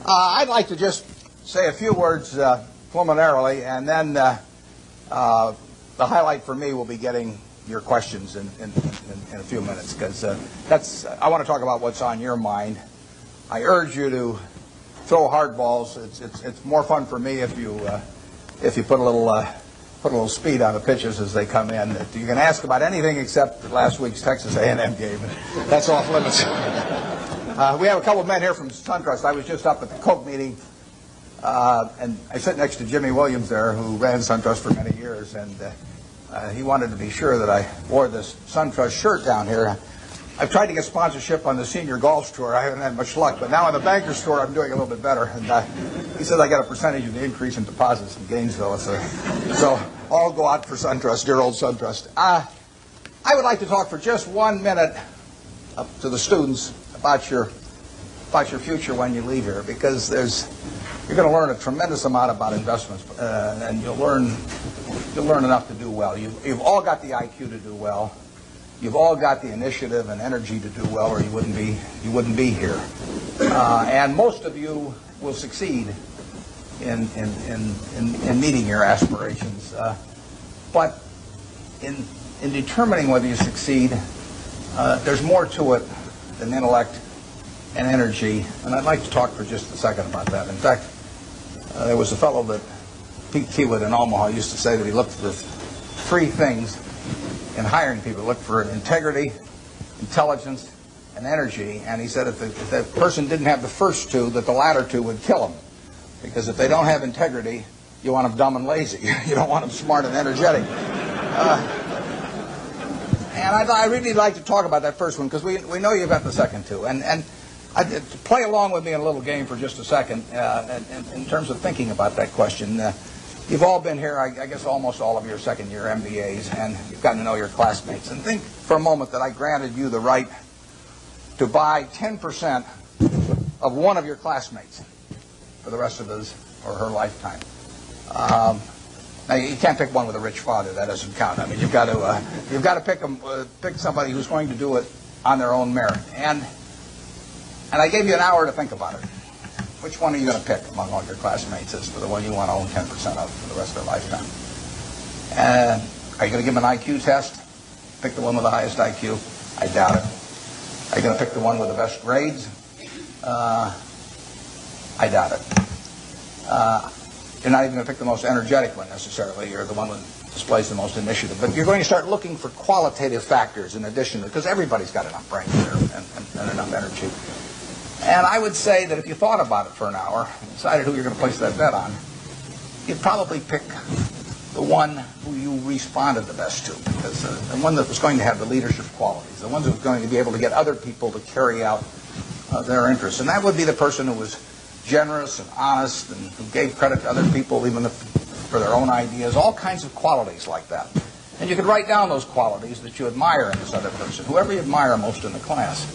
I'd like to just say a few words preliminarily, and then the highlight for me will be getting your questions in a few minutes, because I want to talk about what's on your mind. I urge you to throw hard balls. It's more fun for me if you put a little speed on the pitches as they come in. You can ask about anything except last week's Texas A&M game. That's off limits. We have a couple of men here from SunTrust. I was just up at the Coke meeting, and I sit next to Jimmy Williams there, who ran SunTrust for many years, and he wanted to be sure that I wore this SunTrust shirt down here. I've tried to get sponsorship on the senior golf tour. I haven't had much luck, but now on the Bankers tour, I'm doing a little bit better. And he said I got a percentage of the increase in deposits in Gainesville. So I'll go out for SunTrust, dear old SunTrust. I would like to talk for just 1 minute to the students about your future when you leave here, because you're going to learn a tremendous amount about investments, and you'll learn enough to do well. You've all got the IQ to do well. You've all got the initiative and energy to do well, or you wouldn't be here. And most of you will succeed in meeting your aspirations. But in determining whether you succeed, there's more to it than intellect and energy. And I'd like to talk for just a second about that. In fact, there was a fellow that Pete Kiewit in Omaha used to say that he looked for 3 things in hiring people. Look for integrity, intelligence, and energy. And he said if the person didn't have the first 2, that the latter 2 would kill him. Because if they don't have integrity, you want them dumb and lazy. You don't want them smart and energetic. And I'd really like to talk about that first one, because we know you've got the second 2. And play along with me in a little game for just a second in terms of thinking about that question. You've all been here, I guess almost all of your second-year MBAs, and you've gotten to know your classmates. And think for a moment that I granted you the right to buy 10% of one of your classmates for the rest of his or her lifetime. Now you can't pick one with a rich father; that doesn't count. I mean, you've got to pick somebody who's going to do it on their own merit. And I gave you an hour to think about it. Which one are you going to pick among all your classmates as for the one you want to own 10% of for the rest of their lifetime? Are you going to give them an IQ test? Pick the one with the highest IQ? I doubt it. Are you going to pick the one with the best grades? I doubt it. You're not even going to pick the most energetic one necessarily. You're the one that displays the most initiative. But you're going to start looking for qualitative factors in addition, because everybody's got enough brains there and enough energy. And I would say that if you thought about it for an hour and decided who you're going to place that bet on, you'd probably pick the one who you responded the best to, because the one that was going to have the leadership qualities, the one that was going to be able to get other people to carry out their interests. And that would be the person who was generous and honest and who gave credit to other people even for their own ideas, all kinds of qualities like that. And you could write down those qualities that you admire in this other person, whoever you admire most in the class.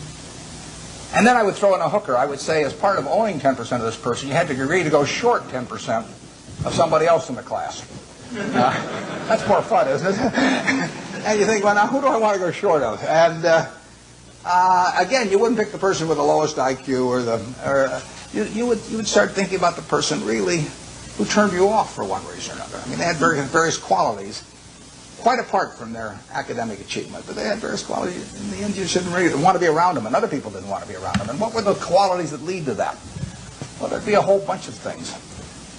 And then I would throw in a hooker. I would say as part of owning 10% of this person, you had to agree to go short 10% of somebody else in the class. That's more fun, isn't it? And you think, well, now who do I want to go short of? And again, you wouldn't pick the person with the lowest IQ you would start thinking about the person really who turned you off for one reason or another. I mean, they had various qualities, quite apart from their academic achievement, but they had various qualities. In the end, you shouldn't really want to be around them, and other people didn't want to be around them. And what were the qualities that lead to that? Well, there'd be a whole bunch of things,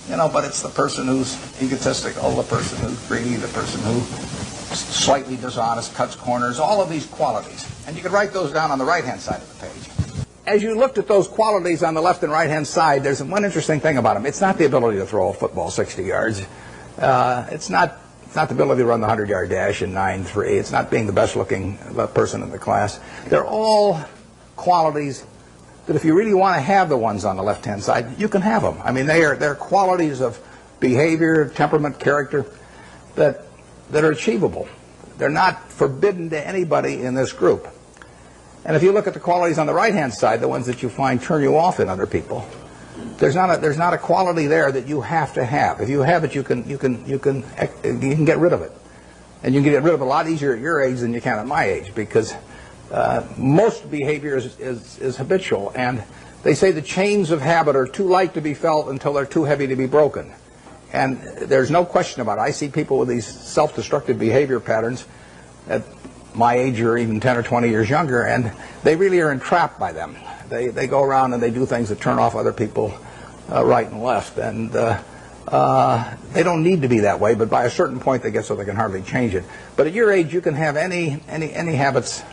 but it's the person who's egotistical, the person who's greedy, the person who's slightly dishonest, cuts corners, all of these qualities. And you could write those down on the right-hand side of the page. As you looked at those qualities on the left and right-hand side, there's one interesting thing about them. It's not the ability to throw a football 60 yards. It's not the ability to run the 100-yard dash in 9.3. It's not being the best-looking person in the class. They're all qualities that if you really want to have the ones on the left-hand side, you can have them. I mean, they're qualities of behavior, temperament, character that are achievable. They're not forbidden to anybody in this group. And if you look at the qualities on the right-hand side, the ones that you find turn you off in other people, there's not a quality there that you have to have. If you have it, you can get rid of it, and you can get rid of it a lot easier at your age than you can at my age, because most behavior is habitual, and They say the chains of habit are too light to be felt until they're too heavy to be broken. And there's no question about it. I see people with these self-destructive behavior patterns at my age or even 10 or 20 years younger, and they really are entrapped by them. They go around and they do things that turn off other people right and left. And they don't need to be that way, but by a certain point they get so they can hardly change it. But at your age, you can have any habits,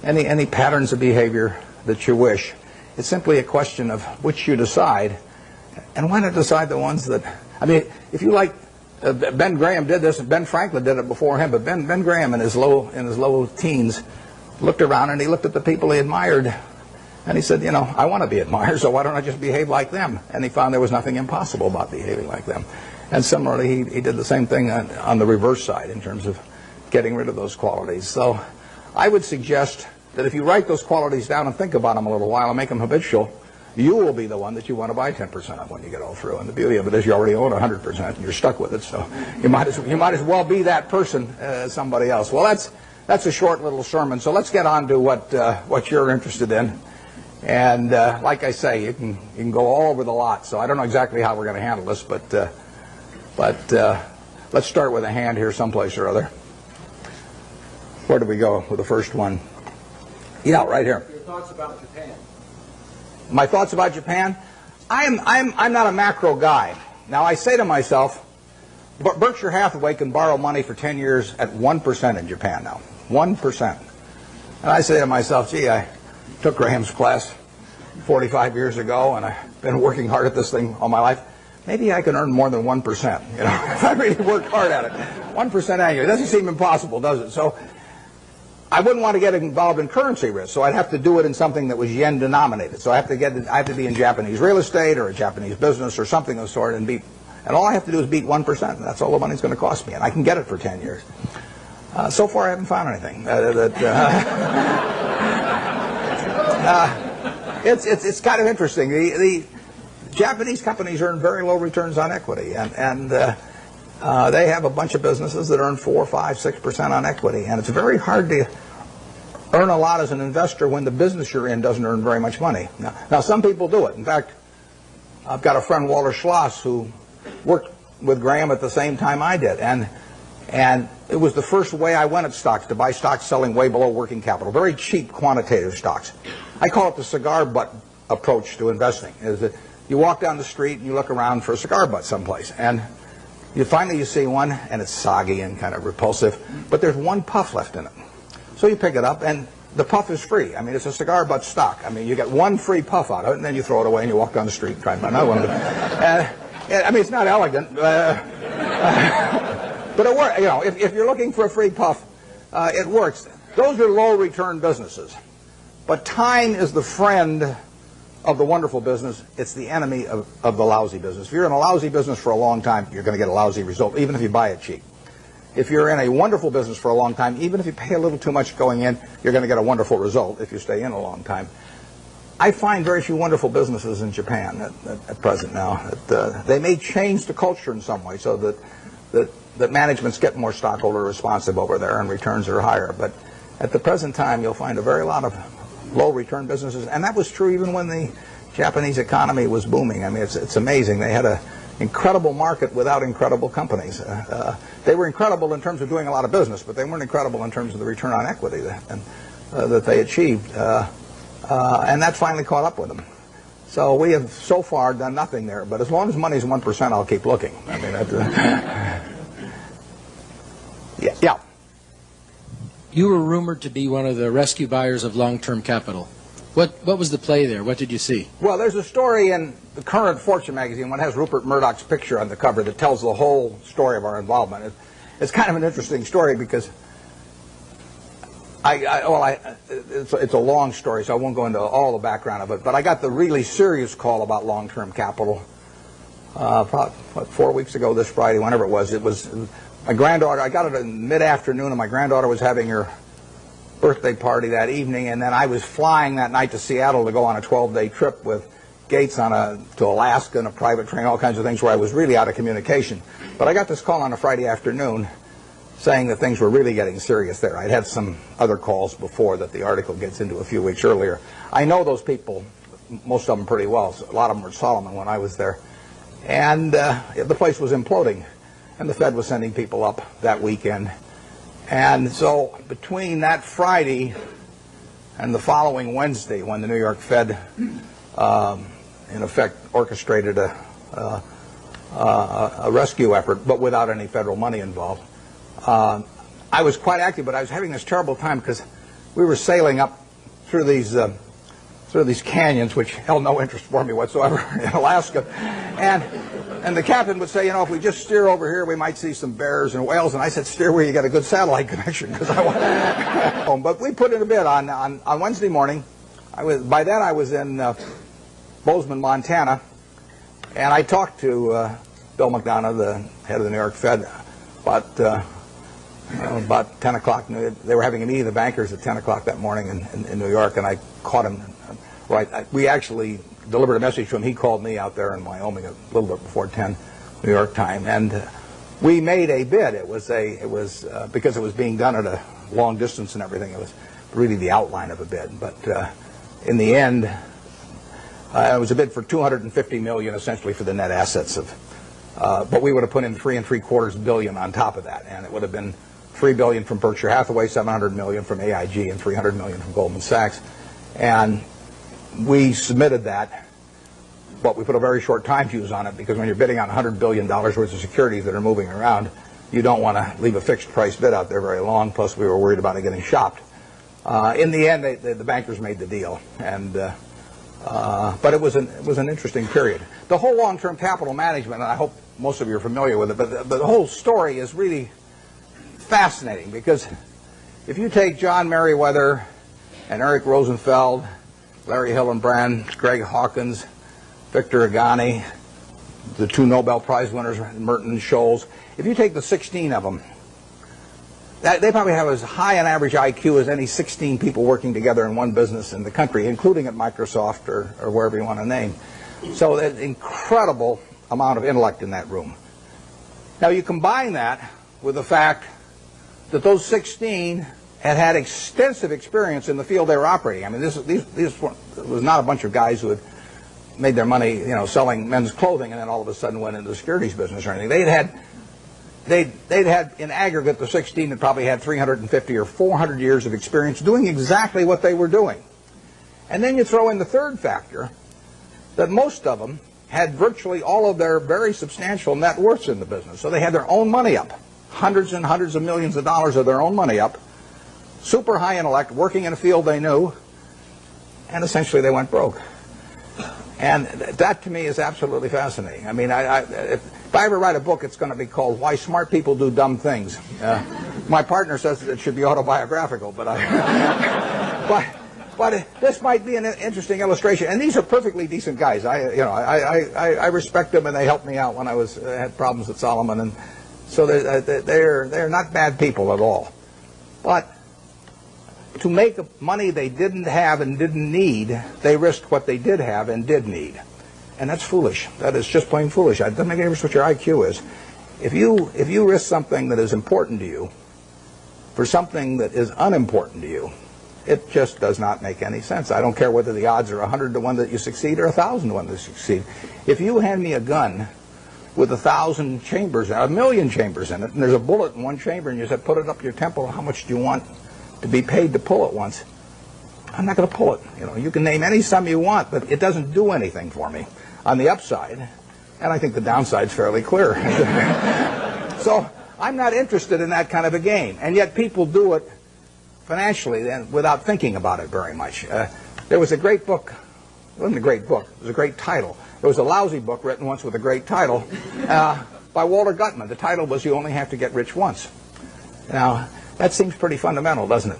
any patterns of behavior that you wish. It's simply a question of which you decide, and why not decide the ones that, I mean, if you like, Ben Graham did this, and Ben Franklin did it before him, but Ben Graham in his low teens looked around and he looked at the people he admired, and he said, you know, I want to be admired, so why don't I just behave like them? And he found there was nothing impossible about behaving like them. And similarly, he did the same thing on the reverse side in terms of getting rid of those qualities. So I would suggest that if you write those qualities down and think about them a little while and make them habitual, you will be the one that you want to buy 10% of when you get all through. And the beauty of it is you already own 100% and you're stuck with it. So you might as well be that person as somebody else. Well, that's a short little sermon. So let's get on to what you're interested in. And like I say, you can go all over the lot. So I don't know exactly how we're going to handle this, but let's start with a hand here someplace or other. Where do we go with the first one? Yeah, right here. Your thoughts about Japan. My thoughts about Japan? I'm not a macro guy. Now I say to myself, Berkshire Hathaway can borrow money for 10 years at 1% in Japan now. 1%. And I say to myself, gee, I took Graham's class 45 years ago, and I've been working hard at this thing all my life. Maybe I can earn more than 1%, you know, if I really work hard at it. 1% annually. It doesn't seem impossible, does it? So I wouldn't want to get involved in currency risk, so I'd have to do it in something that was yen denominated. So I have to be in Japanese real estate or a Japanese business or something of the sort, and all I have to do is beat 1%. That's all the money's going to cost me, and I can get it for 10 years. So far, I haven't found anything. It's kind of interesting. The Japanese companies earn very low returns on equity, and they have a bunch of businesses that earn 4, 5, 6% on equity, and it's very hard to earn a lot as an investor when the business you're in doesn't earn very much money. Now some people do it. In fact, I've got a friend, Walter Schloss, who worked with Graham at the same time I did, and it was the first way I went at stocks, to buy stocks selling way below working capital, very cheap quantitative stocks. I call it the cigar butt approach to investing. Is that you walk down the street and you look around for a cigar butt someplace, and finally you see one, and it's soggy and kind of repulsive, but there's one puff left in it. So you pick it up, and the puff is free. I mean, it's a cigar butt stock. I mean, you get one free puff out of it, and then you throw it away and you walk down the street and try and buy another one. I mean, it's not elegant, but it works. You know, if you're looking for a free puff, it works. Those are low return businesses. But time is the friend of the wonderful business. It's the enemy of the lousy business. If you're in a lousy business for a long time, you're going to get a lousy result, even if you buy it cheap. If you're in a wonderful business for a long time, even if you pay a little too much going in, you're going to get a wonderful result if you stay in a long time. I find very few wonderful businesses in Japan at present now. They may change the culture in some way so that managements get more stockholder responsive over there and returns are higher. But at the present time, you'll find a very lot of low return businesses, and that was true even when the Japanese economy was booming. I mean, it's amazing. They had an incredible market without incredible companies. They were incredible in terms of doing a lot of business, but they weren't incredible in terms of the return on equity that they achieved. And that finally caught up with them. So we have so far done nothing there, but as long as money's 1%, I'll keep looking. I mean, yeah. You were rumored to be one of the rescue buyers of long-term capital. What was the play there? What did you see? Well, there's a story in the current Fortune magazine, one has Rupert Murdoch's picture on the cover, that tells the whole story of our involvement. It's kind of an interesting story because it's a long story, so I won't go into all the background of it, but I got the really serious call about long-term capital about 4 weeks ago this Friday, whenever it was my granddaughter. I got it in mid-afternoon, and my granddaughter was having her birthday party that evening, and then I was flying that night to Seattle to go on a 12-day trip with Gates to Alaska in a private train, all kinds of things where I was really out of communication. But I got this call on a Friday afternoon saying that things were really getting serious there. I'd had some other calls before that the article gets into a few weeks earlier. I know those people most of them pretty well. So a lot of them were Solomon when I was there. And the place was imploding. And the Fed was sending people up that weekend. And so between that Friday and the following Wednesday, when the New York Fed, in effect, orchestrated a rescue effort, but without any federal money involved, I was quite active, but I was having this terrible time because we were sailing up through these canyons, which held no interest for me whatsoever, in Alaska, and the captain would say, if we just steer over here, we might see some bears and whales. And I said, steer where you get a good satellite connection, because I want home. But we put in a bid on Wednesday morning. By then I was in Bozeman, Montana, and I talked to Bill McDonough, the head of the New York Fed, about 10 o'clock. They were having a meeting of the bankers at 10 o'clock that morning in New York, and I caught him. We actually delivered a message to him. He called me out there in Wyoming a little bit before 10 New York time, and we made a bid. It was because it was being done at a long distance and everything. It was really the outline of a bid, but in the end, it was a bid for $250 million, essentially for the net assets of. But we would have put in $3.75 billion on top of that, and it would have been $3 billion from Berkshire Hathaway, $700 million from AIG, and $300 million from Goldman Sachs, and we submitted that, but we put a very short time fuse on it, because when you're bidding on $100 billion worth of securities that are moving around, you don't want to leave a fixed price bid out there very long, plus we were worried about it getting shopped. In the end, the bankers made the deal, and but it was an interesting period. The whole long-term capital management, and I hope most of you are familiar with it, but the whole story is really fascinating, because if you take John Meriwether and Eric Rosenfeld, Larry Hillenbrand, Greg Hawkins, Victor Agani, the two Nobel Prize winners, Merton and Scholes, if you take the 16 of them, they probably have as high an average IQ as any 16 people working together in one business in the country, including at Microsoft or wherever you want to name. So an incredible amount of intellect in that room. Now you combine that with the fact that those 16 had extensive experience in the field they were operating. I mean, this was not a bunch of guys who had made their money, selling men's clothing, and then all of a sudden went into the securities business or anything. They'd had in aggregate, the 16 had probably had 350 or 400 years of experience doing exactly what they were doing. And then you throw in the third factor, that most of them had virtually all of their very substantial net worths in the business. So they had their own money up, hundreds and hundreds of millions of dollars of their own money up, super high intellect, working in a field they knew, and essentially they went broke. And that to me is absolutely fascinating. I mean, if I ever write a book, it's going to be called Why Smart People Do Dumb Things. My partner says it should be autobiographical, but this might be an interesting illustration. And these are perfectly decent guys. I respect them, and they helped me out when I had problems at Solomon, and so they're not bad people at all. But to make money they didn't have and didn't need, they risked what they did have and did need. And that's foolish. That is just plain foolish. It doesn't make any difference what your IQ is. If you risk something that is important to you for something that is unimportant to you, it just does not make any sense. I don't care whether the odds are 100 to 1 that you succeed or 1,000 to 1 that you succeed. If you hand me a gun with 1,000 chambers, 1,000,000 chambers in it, and there's a bullet in one chamber, and you said, put it up your temple, how much do you want to be paid to pull it once? I'm not going to pull it. You can name any sum you want, but it doesn't do anything for me on the upside, and I think the downside's fairly clear. So I'm not interested in that kind of a game, and yet people do it financially and without thinking about it very much. There was a great book. It wasn't a great book. It was a great title. There was a lousy book written once with a great title by Walter Gutman. The title was You Only Have to Get Rich Once. Now, that seems pretty fundamental, doesn't it?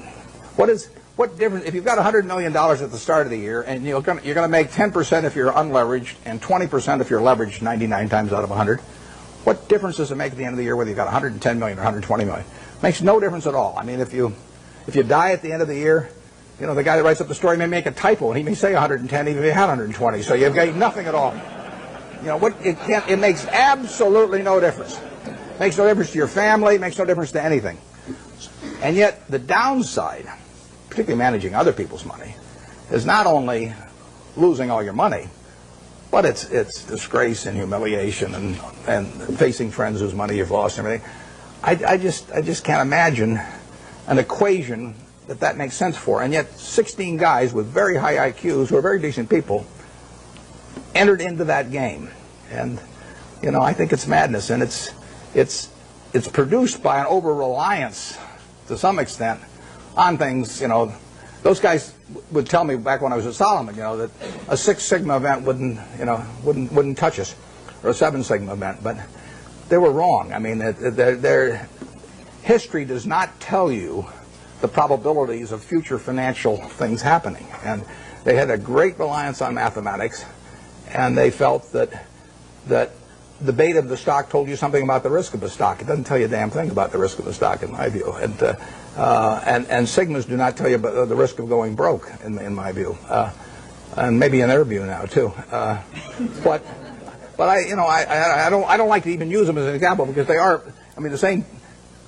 What difference, if you've got $100 million at the start of the year, and you're going to make 10% if you're unleveraged and 20% if you're leveraged 99 times out of 100, what difference does it make at the end of the year whether you've got $110 million or $120 million? It makes no difference at all. I mean, if you die at the end of the year, the guy that writes up the story may make a typo, and he may say 110 even if he had 120, so you've got nothing at all. It makes absolutely no difference. It makes no difference to your family, it makes no difference to anything. And yet the downside, particularly managing other people's money, is not only losing all your money, but it's disgrace and humiliation and facing friends whose money you've lost and everything. I just can't imagine an equation that makes sense for. And yet 16 guys with very high IQs who are very decent people entered into that game. And I think it's madness, and it's produced by an over-reliance to some extent on things. Those guys would tell me back when I was at Solomon, that a 6 Sigma event wouldn't touch us, or a 7 Sigma event, but they were wrong. I mean, their history does not tell you the probabilities of future financial things happening, and they had a great reliance on mathematics, and they felt that the beta of the stock told you something about the risk of the stock. It doesn't tell you a damn thing about the risk of the stock, in my view. And Sigmas do not tell you about the risk of going broke, in my view, and maybe in their view now too. But I don't like to even use them as an example, because they are. I mean, the same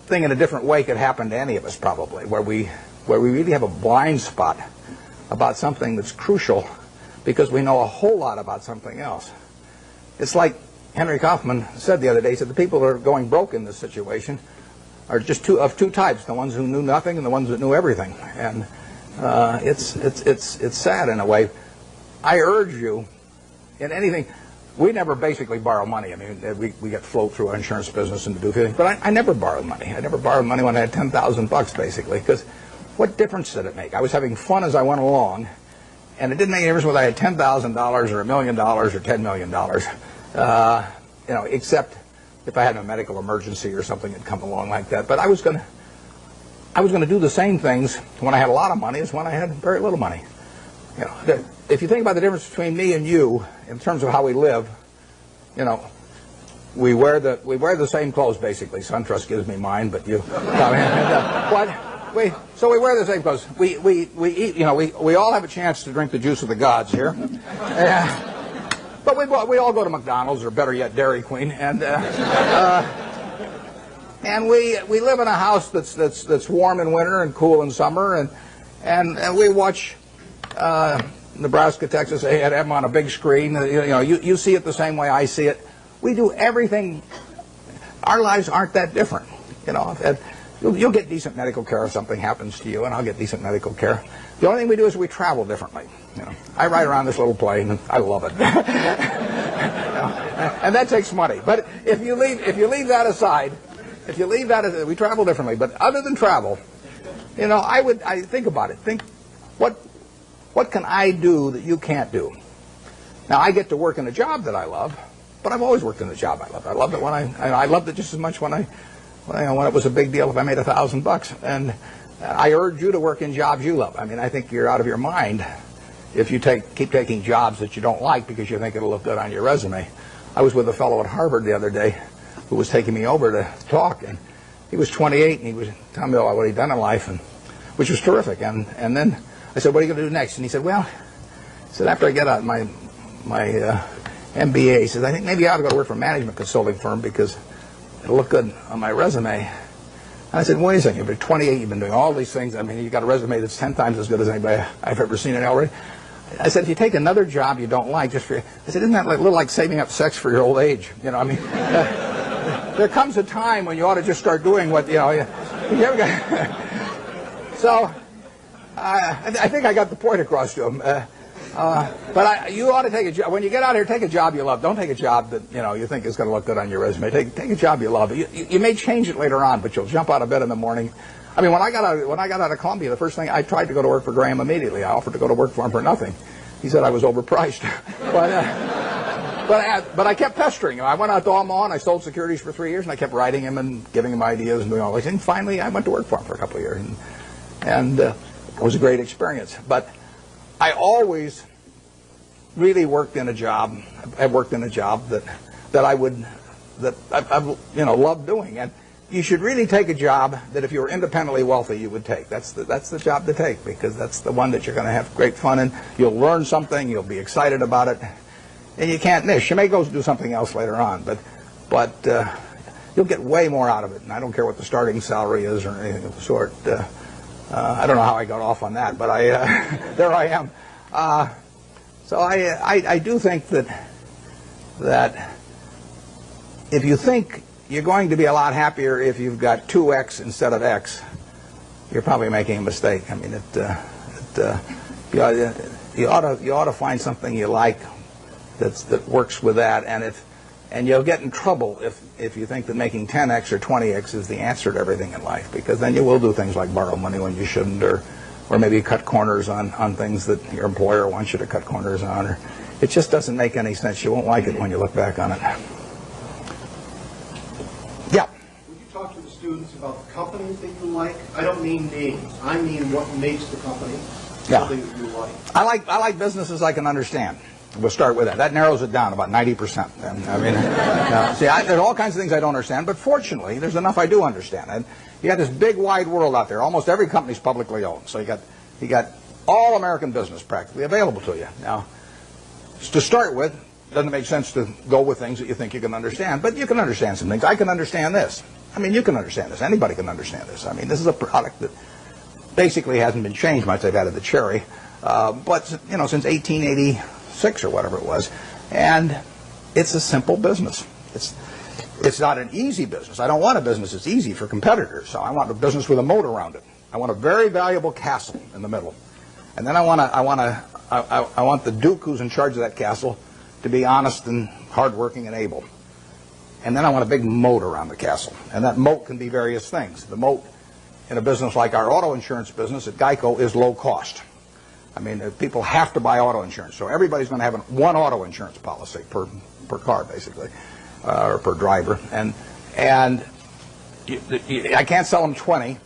thing in a different way could happen to any of us, probably, where we really have a blind spot about something that's crucial because we know a whole lot about something else. It's like Henry Kaufman said the other day. He said the people who are going broke in this situation are just two types: the ones who knew nothing and the ones that knew everything. And it's sad in a way. I urge you, in anything, we never basically borrow money. I mean, we get float through our insurance business and to do things, but I never borrowed money. I never borrowed money when I had $10,000 basically, because what difference did it make? I was having fun as I went along, and it didn't make any difference whether I had $10,000 or $1 million or $10 million. Except if I had a medical emergency or something had come along like that. But I was going to do the same things when I had a lot of money as when I had very little money. If you think about the difference between me and you in terms of how we live, we wear the same clothes basically. SunTrust gives me mine, but you. So we wear the same clothes. We eat. We all have a chance to drink the juice of the gods here. But we all go to McDonald's, or better yet, Dairy Queen, and we live in a house that's warm in winter and cool in summer, and we watch Nebraska, Texas A&M on a big screen. You see it the same way I see it. We do everything. Our lives aren't that different. You'll get decent medical care if something happens to you, and I'll get decent medical care. The only thing we do is we travel differently. I ride around this little plane, and I love it. And that takes money. But if you leave that aside, we travel differently. But other than travel, I think about it. Think, what can I do that you can't do? Now, I get to work in a job that I love, but I've always worked in a job I loved. I loved it when I loved it just as much when it was a big deal if I made $1,000. And I urge you to work in jobs you love. I mean, I think you're out of your mind if you keep taking jobs that you don't like because you think it'll look good on your resume. I was with a fellow at Harvard the other day who was taking me over to talk, and he was 28, and he was telling me what he'd done in life, which was terrific. And then I said, "What are you going to do next?" And he said, "Well," he said, "after I get out my MBA," he said, "I think maybe I ought to go to work for a management consulting firm because it'll look good on my resume." And I said, "Wait a second, you've been 28, you've been doing all these things. I mean, you've got a resume that's 10 times as good as anybody I've ever seen it already." I said, "If you take another job you don't like, I said, isn't that a little like saving up sex for your old age? There comes a time when you ought to just start doing what, So, I think I got the point across to him. But you ought to take a job. When you get out here, take a job you love. Don't take a job that you think is going to look good on your resume. Take a job you love. You may change it later on, but you'll jump out of bed in the morning. I mean, when I got out of Columbia, the first thing I tried to go to work for Graham immediately. I offered to go to work for him for nothing. He said I was overpriced, but I kept pestering him. I went out to Omaha and I sold securities for 3 years, and I kept writing him and giving him ideas and doing all these things. Finally, I went to work for him for a couple of years, and it was a great experience. But I always really worked in a job. I worked in a job that I loved doing. And you should really take a job that if you were independently wealthy, you would take. That's the job to take, because that's the one that you're going to have great fun in. You'll learn something. You'll be excited about it, and you can't miss. You may go do something else later on, but you'll get way more out of it. And I don't care what the starting salary is or anything of the sort. I don't know how I got off on that, but there I am. So I do think that if you think you're going to be a lot happier if you've got 2x instead of x, you're probably making a mistake. I mean, you ought to find something you like that works with that, and you'll get in trouble if you think that making 10x or 20x is the answer to everything in life, because then you will do things like borrow money when you shouldn't, or maybe cut corners on things that your employer wants you to cut corners on. Or it just doesn't make any sense. You won't like it when you look back on it. Yeah. Would you talk to the students about the companies that you like? I don't mean names. I mean what makes the company something that you like. I like businesses I can understand. We'll start with that. That narrows it down about 90%. And, I mean, there's all kinds of things I don't understand, but fortunately, there's enough I do understand. And you got this big, wide world out there. Almost every company's publicly owned. So you got all American business practically available to you. Now, to start with, it doesn't make sense to go with things that you think you can understand, but you can understand some things. I can understand this. I mean, you can understand this. Anybody can understand this. I mean, this is a product that basically hasn't been changed much. They've added the cherry, but since 1886 or whatever it was, and it's a simple business. It's not an easy business. I don't want a business that's easy for competitors. So I want a business with a moat around it. I want a very valuable castle in the middle, and then I want the duke who's in charge of that castle to be honest and hardworking and able. And then I want a big moat around the castle, and that moat can be various things. The moat in a business like our auto insurance business at GEICO is low cost. I mean, people have to buy auto insurance, so everybody's going to have one auto insurance policy per car, basically, or per driver. And I can't sell them 20,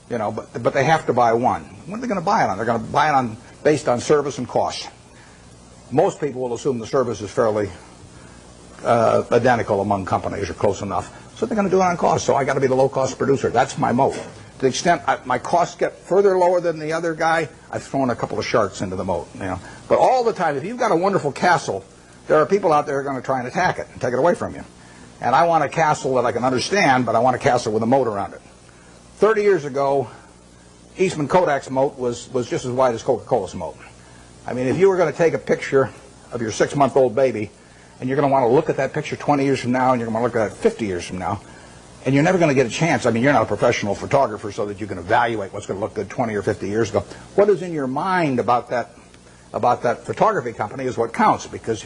but they have to buy one. What are they going to buy it on? They're going to buy it based on service and cost. Most people will assume the service is fairly identical among companies or close enough, so they're going to do it on cost. So I got to be the low-cost producer. That's my moat. To the extent my costs get further lower than the other guy, I've thrown a couple of sharks into the moat. But all the time, if you've got a wonderful castle, there are people out there who are going to try and attack it and take it away from you. And I want a castle that I can understand, but I want a castle with a moat around it. 30 years ago, Eastman Kodak's moat was just as wide as Coca-Cola's moat. I mean, if you were going to take a picture of your 6-month-old baby, and you're going to want to look at that picture 20 years from now, and you're going to want to look at it 50 years from now, and you're never going to get a chance. I mean, you're not a professional photographer so that you can evaluate what's going to look good 20 or 50 years ago. What is in your mind about that photography company is what counts, because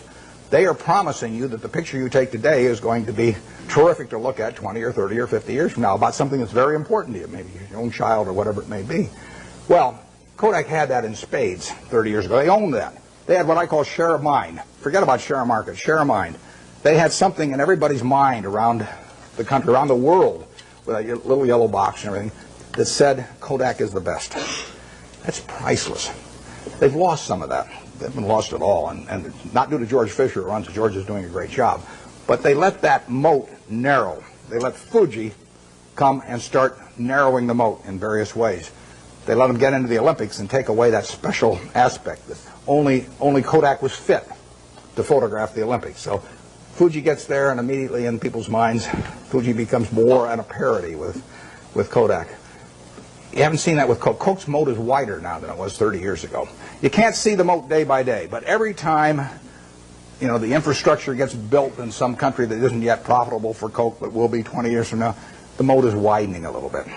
they are promising you that the picture you take today is going to be terrific to look at 20 or 30 or 50 years from now about something that's very important to you, maybe your own child or whatever it may be. Well, Kodak had that in spades 30 years ago. They owned that. They had what I call share of mind. Forget about share of market, share of mind. They had something in everybody's mind around the country, around the world, with a little yellow box and everything, that said Kodak is the best. That's priceless. They've lost some of that. They haven't lost it all, and not due to George Fisher, who runs it. George is doing a great job. But they let that moat narrow. They let Fuji come and start narrowing the moat in various ways. They let them get into the Olympics and take away that special aspect that only Kodak was fit to photograph the Olympics. So Fuji gets there, and immediately in people's minds, Fuji becomes more and a parity with Kodak. You haven't seen that with Coke. Coke's moat is wider now than it was 30 years ago. You can't see the moat day by day, but every time the infrastructure gets built in some country that isn't yet profitable for Coke, but will be 20 years from now, the moat is widening a little bit.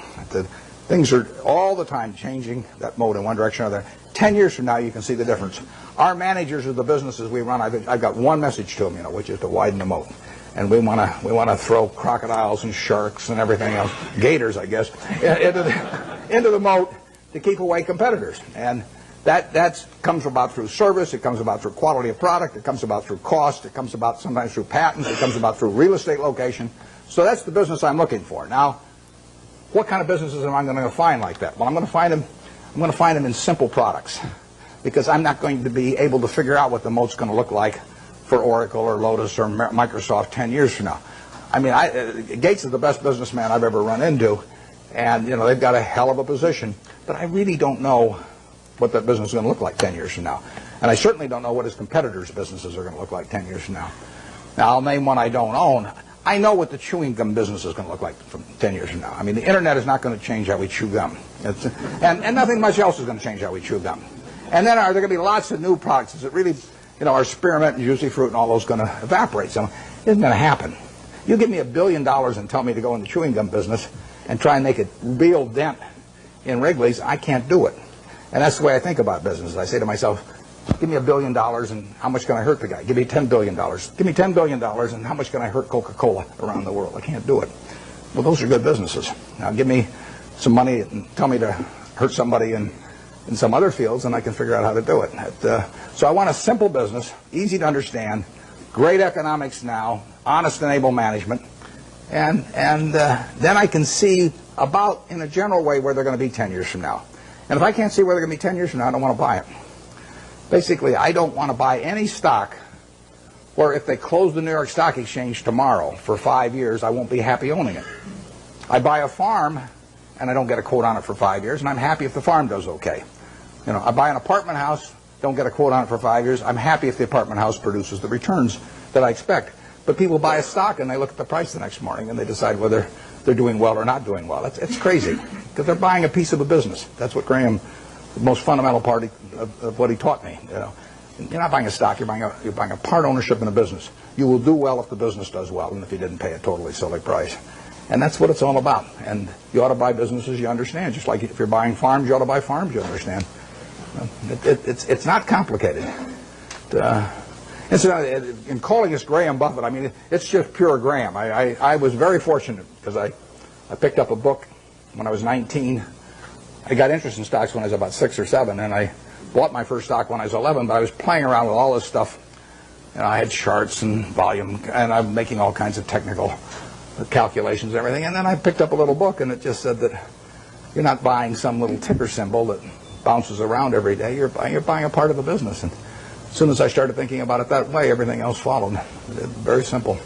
Things are all the time changing that moat in one direction or another. 10 years from now, you can see the difference. Our managers of the businesses we run, I've got one message to them, which is to widen the moat. And we want to throw crocodiles and sharks and everything else, gators, I guess, into the moat to keep away competitors. And that comes about through service. It comes about through quality of product. It comes about through cost. It comes about sometimes through patents. It comes about through real estate location. So that's the business I'm looking for. Now, what kind of businesses am I going to find like that? Well, I'm going to find them in simple products, because I'm not going to be able to figure out what the moat's going to look like for Oracle or Lotus or Microsoft 10 years from now. I mean, Gates is the best businessman I've ever run into, and they've got a hell of a position, but I really don't know what that business is going to look like 10 years from now. And I certainly don't know what his competitors' businesses are going to look like 10 years from now. Now, I'll name one I don't own. I know what the chewing gum business is going to look like from 10 years from now. I mean, the internet is not going to change how we chew gum. And nothing much else is going to change how we chew gum. And then are there going to be lots of new products? Is it really our spearmint and juicy fruit and all those going to evaporate. So it isn't going to happen. You give me $1 billion and tell me to go in the chewing gum business and try and make a real dent in Wrigley's, I can't do it. And that's the way I think about business. I say to myself, give me $1 billion and how much can I hurt the guy? Give me $10 billion. Give me $10 billion and how much can I hurt Coca-Cola around the world? I can't do it. Well, those are good businesses. Now give me some money and tell me to hurt somebody in some other fields and I can figure out how to do it. So I want a simple business, easy to understand, great economics now, honest and able management, and then I can see about, in a general way, where they're going to be 10 years from now. And if I can't see where they're going to be 10 years from now, I don't want to buy it. Basically, I don't want to buy any stock where if they close the New York Stock Exchange tomorrow for 5 years, I won't be happy owning it. I buy a farm, and I don't get a quote on it for 5 years, and I'm happy if the farm does okay. I buy an apartment house, don't get a quote on it for 5 years, I'm happy if the apartment house produces the returns that I expect. But people buy a stock and they look at the price the next morning and they decide whether they're doing well or not doing well. It's crazy because they're buying a piece of a business. That's what Graham, the most fundamental part of what he taught me. You're not buying a stock, you're buying a part ownership in a business. You will do well if the business does well and if you didn't pay a totally silly price. And that's what it's all about. And you ought to buy businesses you understand. Just like if you're buying farms, you ought to buy farms you understand. It's not complicated. In calling this Graham Buffett, I mean, it's just pure Graham. I was very fortunate because I picked up a book when I was 19. I got interested in stocks when I was about 6 or 7, and I bought my first stock when I was 11, but I was playing around with all this stuff. I had charts and volume, and I'm making all kinds of technical calculations and everything. And then I picked up a little book, and it just said that you're not buying some little ticker symbol that bounces around every day. You're buying a part of a business. And as soon as I started thinking about it that way, everything else followed. Very simple.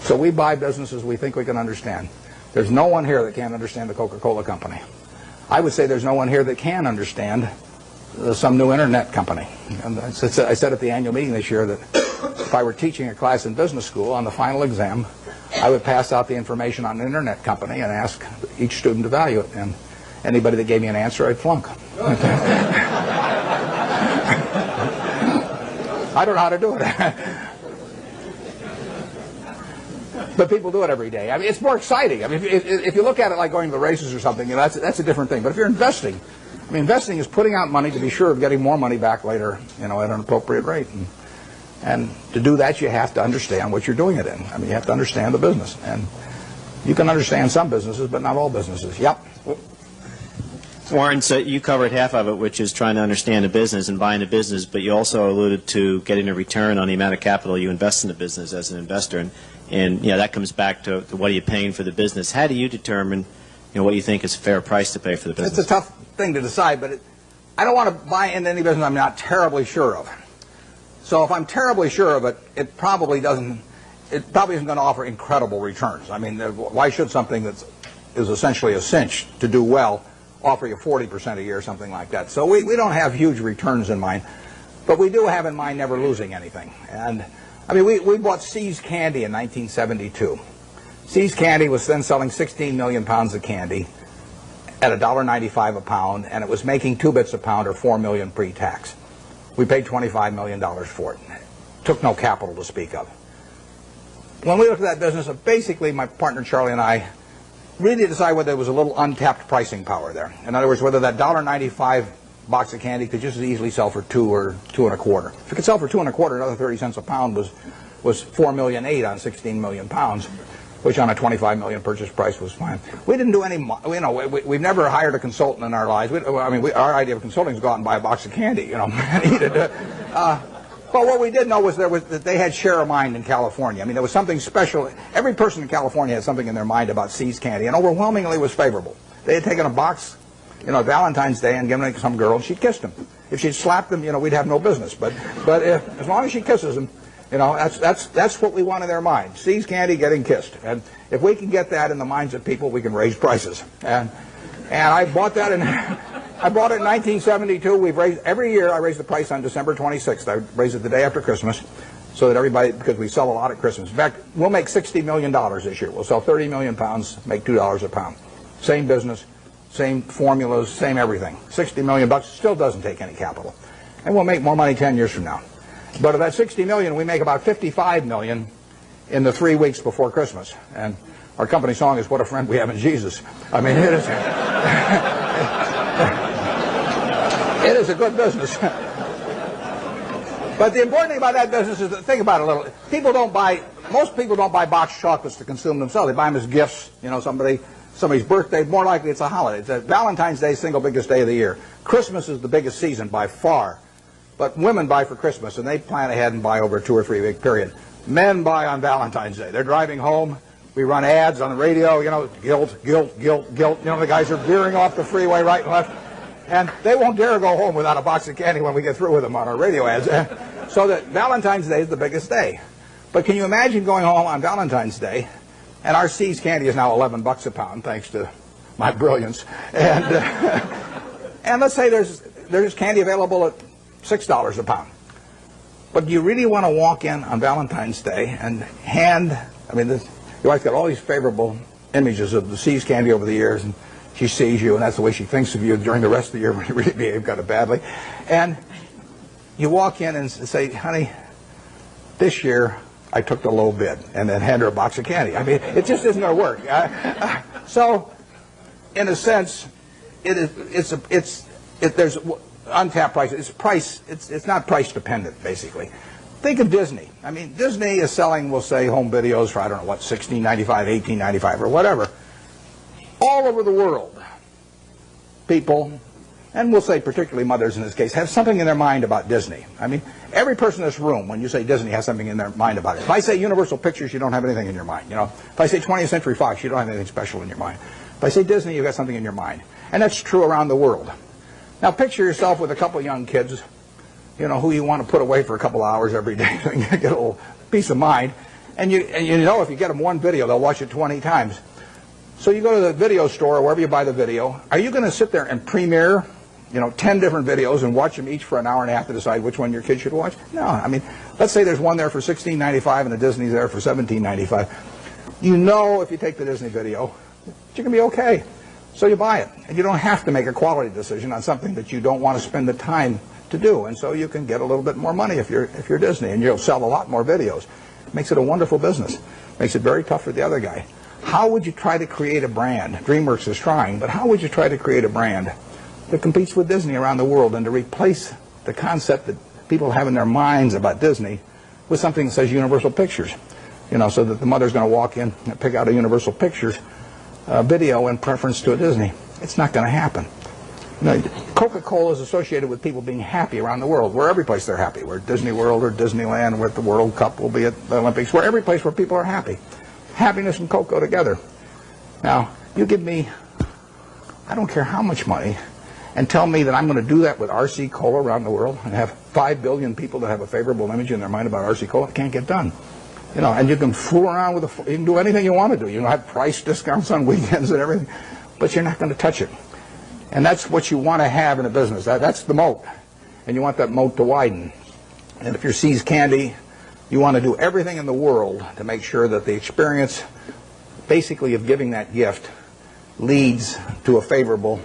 So we buy businesses we think we can understand. There's no one here that can't understand the Coca-Cola company. I would say there's no one here that can understand some new internet company. And I said at the annual meeting this year that if I were teaching a class in business school, on the final exam, I would pass out the information on an internet company and ask each student to value it. And anybody that gave me an answer, I'd flunk. I don't know how to do it. But people do it every day. I mean, it's more exciting. I mean, if you look at it like going to the races or something, that's a different thing. But if you're investing, I mean, investing is putting out money to be sure of getting more money back later, at an appropriate rate. And to do that, you have to understand what you're doing it in. I mean, you have to understand the business. And you can understand some businesses, but not all businesses. Yep. Warren, so you covered half of it, which is trying to understand a business and buying a business, but you also alluded to getting a return on the amount of capital you invest in the business as an investor. And that comes back to what are you paying for the business. How do you determine what you think is a fair price to pay for the business? It's a tough thing to decide, but I don't want to buy into any business I'm not terribly sure of. So if I'm terribly sure of it, it probably isn't going to offer incredible returns. I mean, why should something that is essentially a cinch to do well offer you 40% a year or something like that? So we don't have huge returns in mind, but we do have in mind never losing anything. And I mean, we bought See's Candy in 1972. See's Candy was then selling 16 million pounds of candy at $1.95 a pound, and it was making 2 bits a pound or $4 million pre-tax. We paid $25 million for it. Took no capital to speak of. When we looked at that business, basically my partner Charlie and I really decided whether there was a little untapped pricing power there. In other words, whether that $1.95 box of candy could just as easily sell for $2 or $2.25. If it could sell for $2.25, another 30 cents a pound was $4.8 million on 16 million pounds, which on a 25 million purchase price was fine. We didn't do any, we've never hired a consultant in our lives. Our idea of consulting is go out and buy a box of candy, and eat it. But what we did know was that they had share of mind in California. I mean, there was something special. Every person in California had something in their mind about See's Candy, and overwhelmingly was favorable. They had taken a box, Valentine's Day, and given it to some girl, and she'd kissed him. If she'd slapped him, we'd have no business. But as long as she kisses him, that's what we want in their mind. See's Candy getting kissed. And if we can get that in the minds of people, we can raise prices. And I bought that I bought it in 1972. We've raised every year. I raise the price on December 26th. I raise it the day after Christmas, so that everybody, because we sell a lot at Christmas. In fact, we'll make $60 million this year. We'll sell 30 million pounds, make $2 a pound. Same business, same formulas, same everything. $60 million still doesn't take any capital, and we'll make more money 10 years from now. But of that 60 million, we make about 55 million in the 3 weeks before Christmas. And our company song is "What a Friend We Have in Jesus." I mean, it is it is a good business. But the important thing about that business is, think about it a little. Most people don't buy boxed chocolates to consume themselves. They buy them as gifts. You know, somebody's birthday. More likely, it's a holiday. Valentine's Day is the single biggest day of the year. Christmas is the biggest season by far. But women buy for Christmas, and they plan ahead and buy over a 2 or 3 week period. Men buy on Valentine's Day. They're driving home. We run ads on the radio. You know, guilt, guilt, guilt, guilt. You know, the guys are veering off the freeway right and left. And they won't dare go home without a box of candy when we get through with them on our radio ads. So that Valentine's Day is the biggest day. But can you imagine going home on Valentine's Day, and our See's candy is now $11 a pound, thanks to my brilliance. And and let's say there's candy available at $6 a pound. But do you really want to walk in on Valentine's Day and hand? I mean, your wife's got all these favorable images of the See's candy over the years, and she sees you, and that's the way she thinks of you during the rest of the year when you really behave kind of badly. And you walk in and say, "Honey, this year I took the low bid," and then hand her a box of candy. I mean, it just isn't going to work. So, in a sense, there's untapped price. It's not price dependent, basically. Think of Disney. I mean, Disney is selling, we'll say, home videos for, I don't know what, $16.95, $18.95, or whatever. All over the world, people, and we'll say particularly mothers in this case, have something in their mind about Disney. I mean, every person in this room, when you say Disney, has something in their mind about it. If I say Universal Pictures, you don't have anything in your mind. You know, if I say 20th Century Fox, you don't have anything special in your mind. If I say Disney, you've got something in your mind. And that's true around the world. Now, picture yourself with a couple of young kids, you know, who you want to put away for a couple of hours every day so you get a little peace of mind. And you know, if you get them one video, they'll watch it 20 times. So you go to the video store or wherever you buy the video. Are you going to sit there and premiere, you know, 10 different videos and watch them each for an hour and a half to decide which one your kid should watch? No. I mean, let's say there's one there for $16.95 and the Disney's there for $17.95. You know, if you take the Disney video, you're going to be okay. So you buy it. And you don't have to make a quality decision on something that you don't want to spend the time to do. And so you can get a little bit more money if you're Disney, and you'll sell a lot more videos. Makes it a wonderful business. Makes it very tough for the other guy. How would you try to create a brand? DreamWorks is trying, but how would you try to create a brand that competes with Disney around the world and to replace the concept that people have in their minds about Disney with something that says Universal Pictures? You know, so that the mother's going to walk in and pick out a Universal Pictures video in preference to a Disney. It's not going to happen. You know, Coca-Cola is associated with people being happy around the world. We're every place they're happy. We're at Disney World or Disneyland. We're at the World Cup. We'll be at the Olympics. We're every place where people are happy. Happiness and Coke go together. Now, you give me, I don't care how much money, and tell me that I'm going to do that with RC Cola around the world and have 5 billion people that have a favorable image in their mind about RC Cola. It can't get done. You know, and you can fool around with you can do anything you want to do. You can have price discounts on weekends and everything, but you're not going to touch it. And that's what you want to have in a business. That's the moat. And you want that moat to widen. And if you're See's Candy, you want to do everything in the world to make sure that the experience, basically, of giving that gift leads to a favorable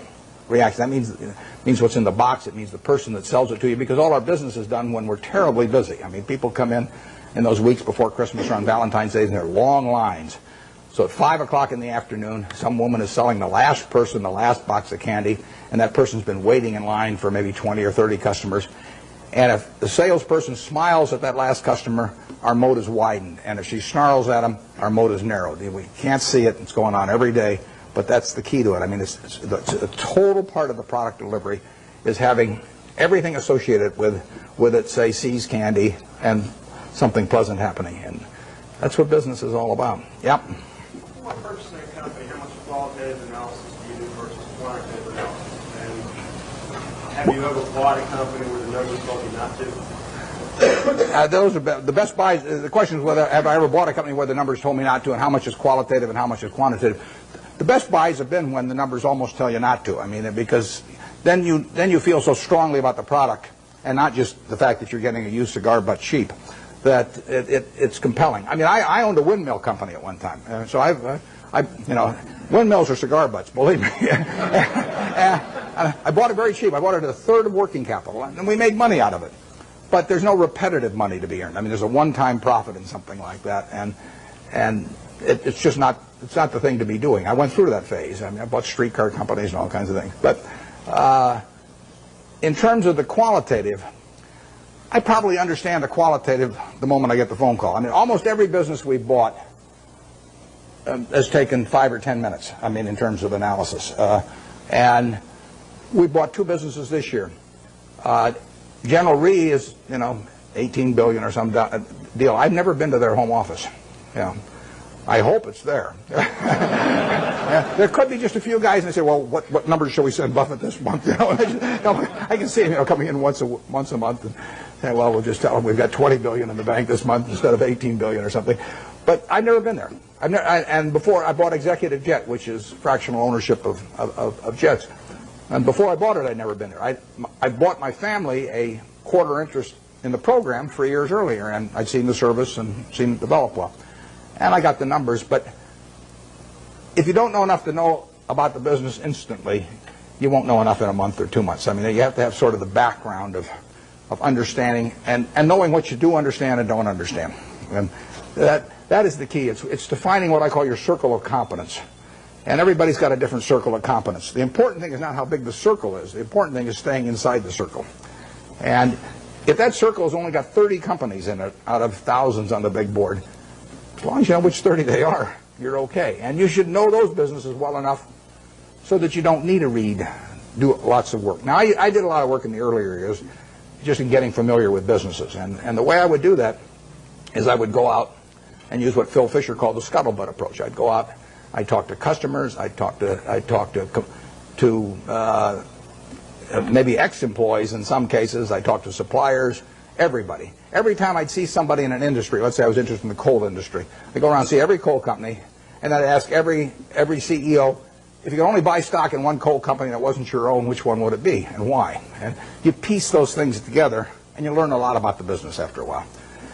reaction. That means what's in the box. It means the person that sells it to you, because all our business is done when we're terribly busy. I mean, people come in those weeks before Christmas or on Valentine's Day, and there are long lines. So at 5 o'clock in the afternoon, some woman is selling the last person the last box of candy, and that person's been waiting in line for maybe 20 or 30 customers. And if the salesperson smiles at that last customer, our moat is widened. And if she snarls at him, our moat is narrowed. We can't see it. It's going on every day. But that's the key to it. I mean, it's a total part of the product delivery is having everything associated with it, say, See's Candy, and something pleasant happening. And that's what business is all about. Yep. When purchasing a company, how much qualitative analysis do you do versus quantitative analysis? And have you ever bought a company where the numbers told you not to? Those are the best buys. The question is whether have I ever bought a company where the numbers told me not to, and how much is qualitative and how much is quantitative. The best buys have been when the numbers almost tell you not to. I mean, because then you feel so strongly about the product, and not just the fact that you're getting a used cigar butt cheap, that it's compelling. I mean, I owned a windmill company at one time, so windmills are cigar butts, believe me. I bought it very cheap. I bought it at a third of working capital, and we made money out of it. but there's no repetitive money to be earned. I mean, there's a one-time profit in something like that, and it's just not, it's not the thing to be doing. I went through that phase. I mean, I bought streetcar companies and all kinds of things. But in terms of the qualitative, I probably understand the qualitative the moment I get the phone call. I mean, almost every business we've bought has taken 5 or 10 minutes, I mean, in terms of analysis. And we bought 2 businesses this year. General Re is, 18 billion or some deal. I've never been to their home office. I hope it's there. There could be just a few guys, and they say, well, what numbers shall we send Buffett this month? I can see him coming in once a month and saying, well, we'll just tell him we've got 20 billion in the bank this month instead of 18 billion or something. But I've never been there. And before, I bought Executive Jet, which is fractional ownership of jets. And before I bought it, I'd never been there. I bought my family a quarter interest in the program 3 years earlier, and I'd seen the service and seen it develop well. And I got the numbers, but if you don't know enough to know about the business instantly, you won't know enough in a month or 2 months. I mean, you have to have sort of the background of understanding and knowing what you do understand and don't understand. And that is the key. It's defining what I call your circle of competence. And everybody's got a different circle of competence. The important thing is not how big the circle is. The important thing is staying inside the circle. And if that circle has only got 30 companies in it out of thousands on the big board, as long as you know which 30 they are, you're okay. And you should know those businesses well enough so that you don't need to do lots of work. Now, I did a lot of work in the earlier years just in getting familiar with businesses. And the way I would do that is I would go out and use what Phil Fisher called the scuttlebutt approach. I'd go out, I'd talk to customers, I'd talk to maybe ex-employees in some cases, I'd talk to suppliers, everybody. Every time I'd see somebody in an industry, let's say I was interested in the coal industry, I'd go around and see every coal company, and I'd ask every CEO, if you could only buy stock in one coal company that wasn't your own, which one would it be and why? And you piece those things together, and you learn a lot about the business after a while.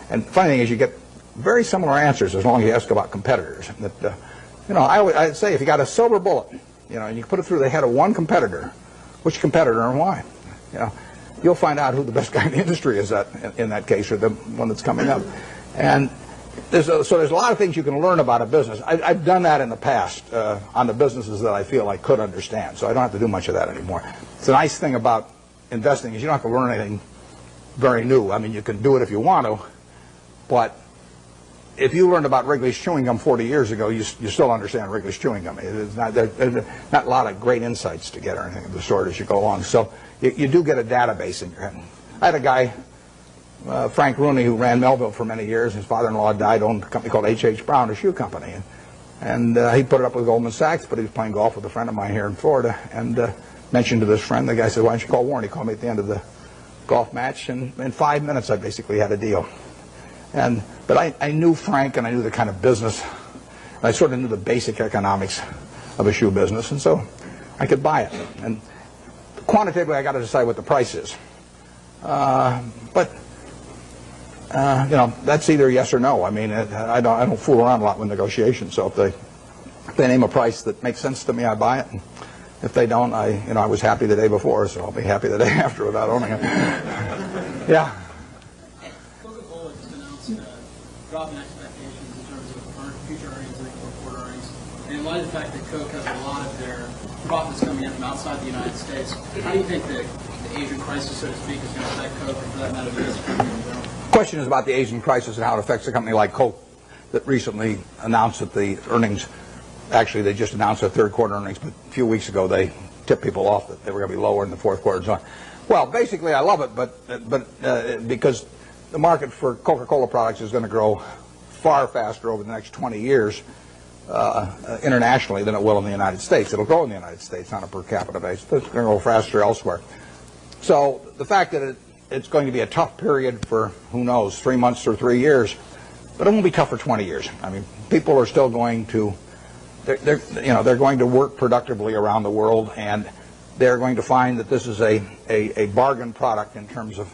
And the funny thing is you get very similar answers as long as you ask about competitors. That, I'd say if you got a silver bullet, and you put it through the head of one competitor, which competitor and why? You'll find out who the best guy in the industry is in that case, or the one that's coming up. And there's a lot of things you can learn about a business. I've done that in the past on the businesses that I feel I could understand, so I don't have to do much of that anymore. It's a nice thing about investing is you don't have to learn anything very new. I mean, you can do it if you want to, but if you learned about Wrigley's chewing gum 40 years ago, you still understand Wrigley's chewing gum. There's not a lot of great insights to get or anything of the sort as you go along. So you do get a database in your head. I had a guy, Frank Rooney, who ran Melville for many years. His father-in-law died, owned a company called H.H. Brown, a shoe company. And he put it up with Goldman Sachs, but he was playing golf with a friend of mine here in Florida and mentioned to this friend. The guy said, why don't you call Warren? He called me at the end of the golf match, and in 5 minutes I basically had a deal. But I knew Frank, and I knew the kind of business. I sort of knew the basic economics of a shoe business, and so I could buy it. And quantitatively, I got to decide what the price is. That's either yes or no. I mean, I don't fool around a lot with negotiations. So if they name a price that makes sense to me, I buy it. And if they don't, I was happy the day before, so I'll be happy the day after without owning it. Yeah. Coca-Cola just announced a drop in expectations in terms of future earnings and fourth-quarter earnings. And in light of the fact that Coke has a lot of their profits coming in from outside the United States, how do you think the Asian crisis, so to speak, is going to affect Coke, and for that matter, the U.S. economy in general? The question is about the Asian crisis and how it affects a company like Coke that recently announced that the earnings, actually they just announced their third-quarter earnings, but a few weeks ago they tipped people off that they were going to be lower in the fourth quarter and so on. Well, basically I love it, but because the market for Coca-Cola products is going to grow far faster over the next 20 years internationally than it will in the United States. It'll grow in the United States on a per capita basis, but it's going to grow faster elsewhere. So the fact that it's going to be a tough period for, who knows, 3 months or 3 years, but it won't be tough for 20 years. I mean, people are still going to, they're going to work productively around the world, and they're going to find that this is a bargain product in terms of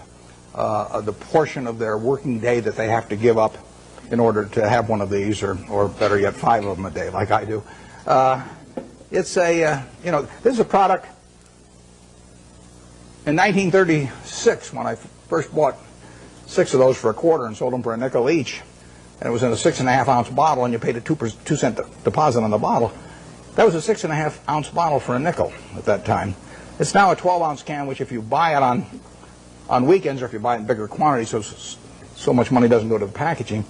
the portion of their working day that they have to give up in order to have one of these, or better yet, 5 of them a day, like I do. It's this is a product. In 1936, when I first bought 6 of those for a quarter and sold them for a nickel each, and it was in a 6.5-ounce bottle, and you paid a 2-cent deposit on the bottle. That was a 6.5-ounce bottle for a nickel at that time. It's now a 12-ounce can, which if you buy it on weekends, or if you buy it in bigger quantities, so much money doesn't go to the packaging,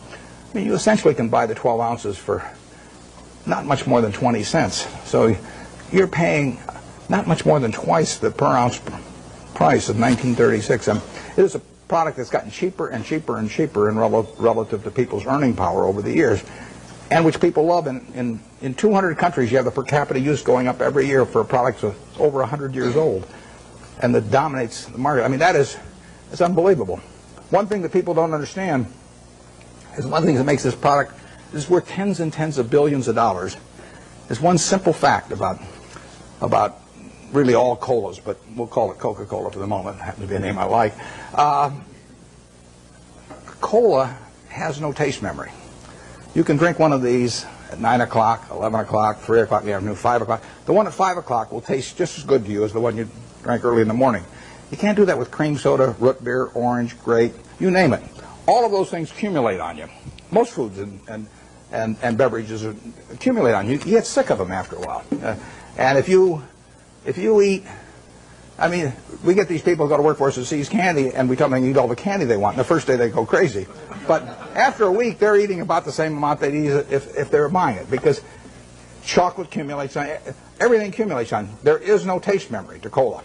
I mean, you essentially can buy the 12 ounces for not much more than 20 cents. So you're paying not much more than twice the per ounce price of 1936. It is a product that's gotten cheaper and cheaper and cheaper in relative to people's earning power over the years, and which people love. In 200 countries, you have the per capita use going up every year for a product that's over 100 years old, and that dominates the market. I mean, it's unbelievable. One thing that people don't understand is one of the things that makes this product is worth tens and tens of billions of dollars. Is one simple fact about really all colas, but we'll call it Coca-Cola for the moment. It happens to be a name I like. Cola has no taste memory. You can drink one of these at 9 o'clock, 11 o'clock, 3 o'clock in the afternoon, 5 o'clock. The one at 5 o'clock will taste just as good to you as the one you drank early in the morning. You can't do that with cream soda, root beer, orange, grape, you name it. All of those things accumulate on you. Most foods and beverages accumulate on you. You get sick of them after a while. And if you eat, I mean, we get these people who go to work for us that seize candy, and we tell them they can eat all the candy they want. And the first day they go crazy. But after a week, they're eating about the same amount they'd eat if they were buying it, because chocolate accumulates on, everything accumulates on. There is no taste memory to cola.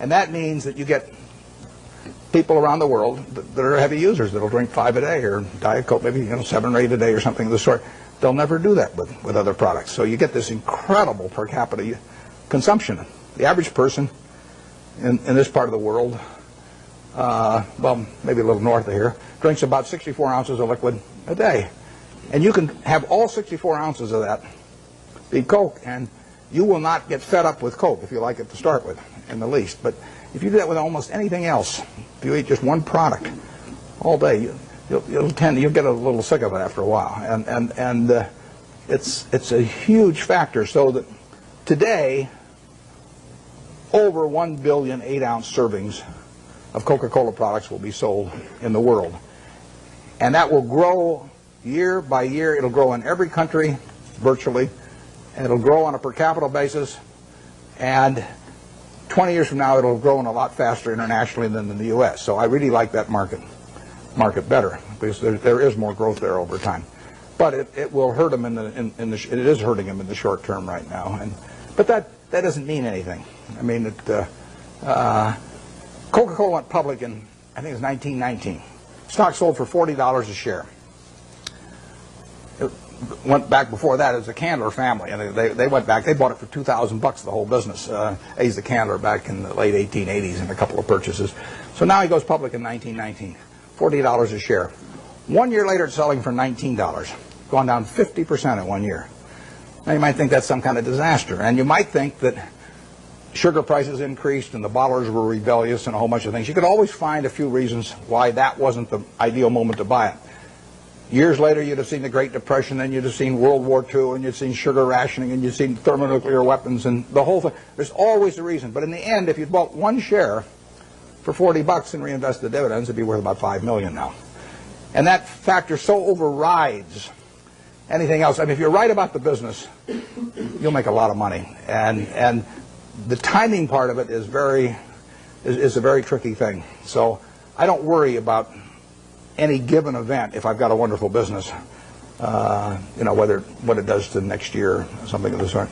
And that means that you get people around the world that are heavy users that'll drink 5 a day, or Diet Coke, maybe 7 or 8 a day or something of the sort. They'll never do that with other products. So you get this incredible per capita consumption. The average person in this part of the world, well, maybe a little north of here, drinks about 64 ounces of liquid a day. And you can have all 64 ounces of that be Coke, and you will not get fed up with Coke if you like it to start with, in the least. But if you do that with almost anything else, if you eat just one product all day, you'll get a little sick of it after a while. And it's a huge factor. So that today, over 1 billion 8-ounce servings of Coca-Cola products will be sold in the world. And that will grow year by year. It'll grow in every country, virtually. And it'll grow on a per capita basis. And 20 years from now, it'll grow a lot faster internationally than in the U.S. So I really like that market better, because there is more growth there over time. But it will hurt them it is hurting them in the short term right now. But that doesn't mean anything. I mean, Coca-Cola went public in, I think it was 1919. Stock sold for $40 a share. It went back before that as the Candler family, and they went back. They bought it for $2,000, the whole business. He's the Candler back in the late 1880s in a couple of purchases. So now he goes public in 1919, $40 a share. 1 year later, it's selling for $19, gone down 50% in 1 year. Now you might think that's some kind of disaster, and you might think that sugar prices increased and the bottlers were rebellious and a whole bunch of things. You could always find a few reasons why that wasn't the ideal moment to buy it. Years later, you'd have seen the Great Depression, then you'd have seen World War II, and you'd seen sugar rationing, and you'd seen thermonuclear weapons, and the whole thing. There's always a reason. But in the end, if you'd bought one share for $40 and reinvested the dividends, it'd be worth about $5 million now. And that factor so overrides anything else. I mean, if you're right about the business, you'll make a lot of money. And the timing part of it is a very tricky thing. So I don't worry about any given event if I've got a wonderful business, what it does to next year or something of the sort.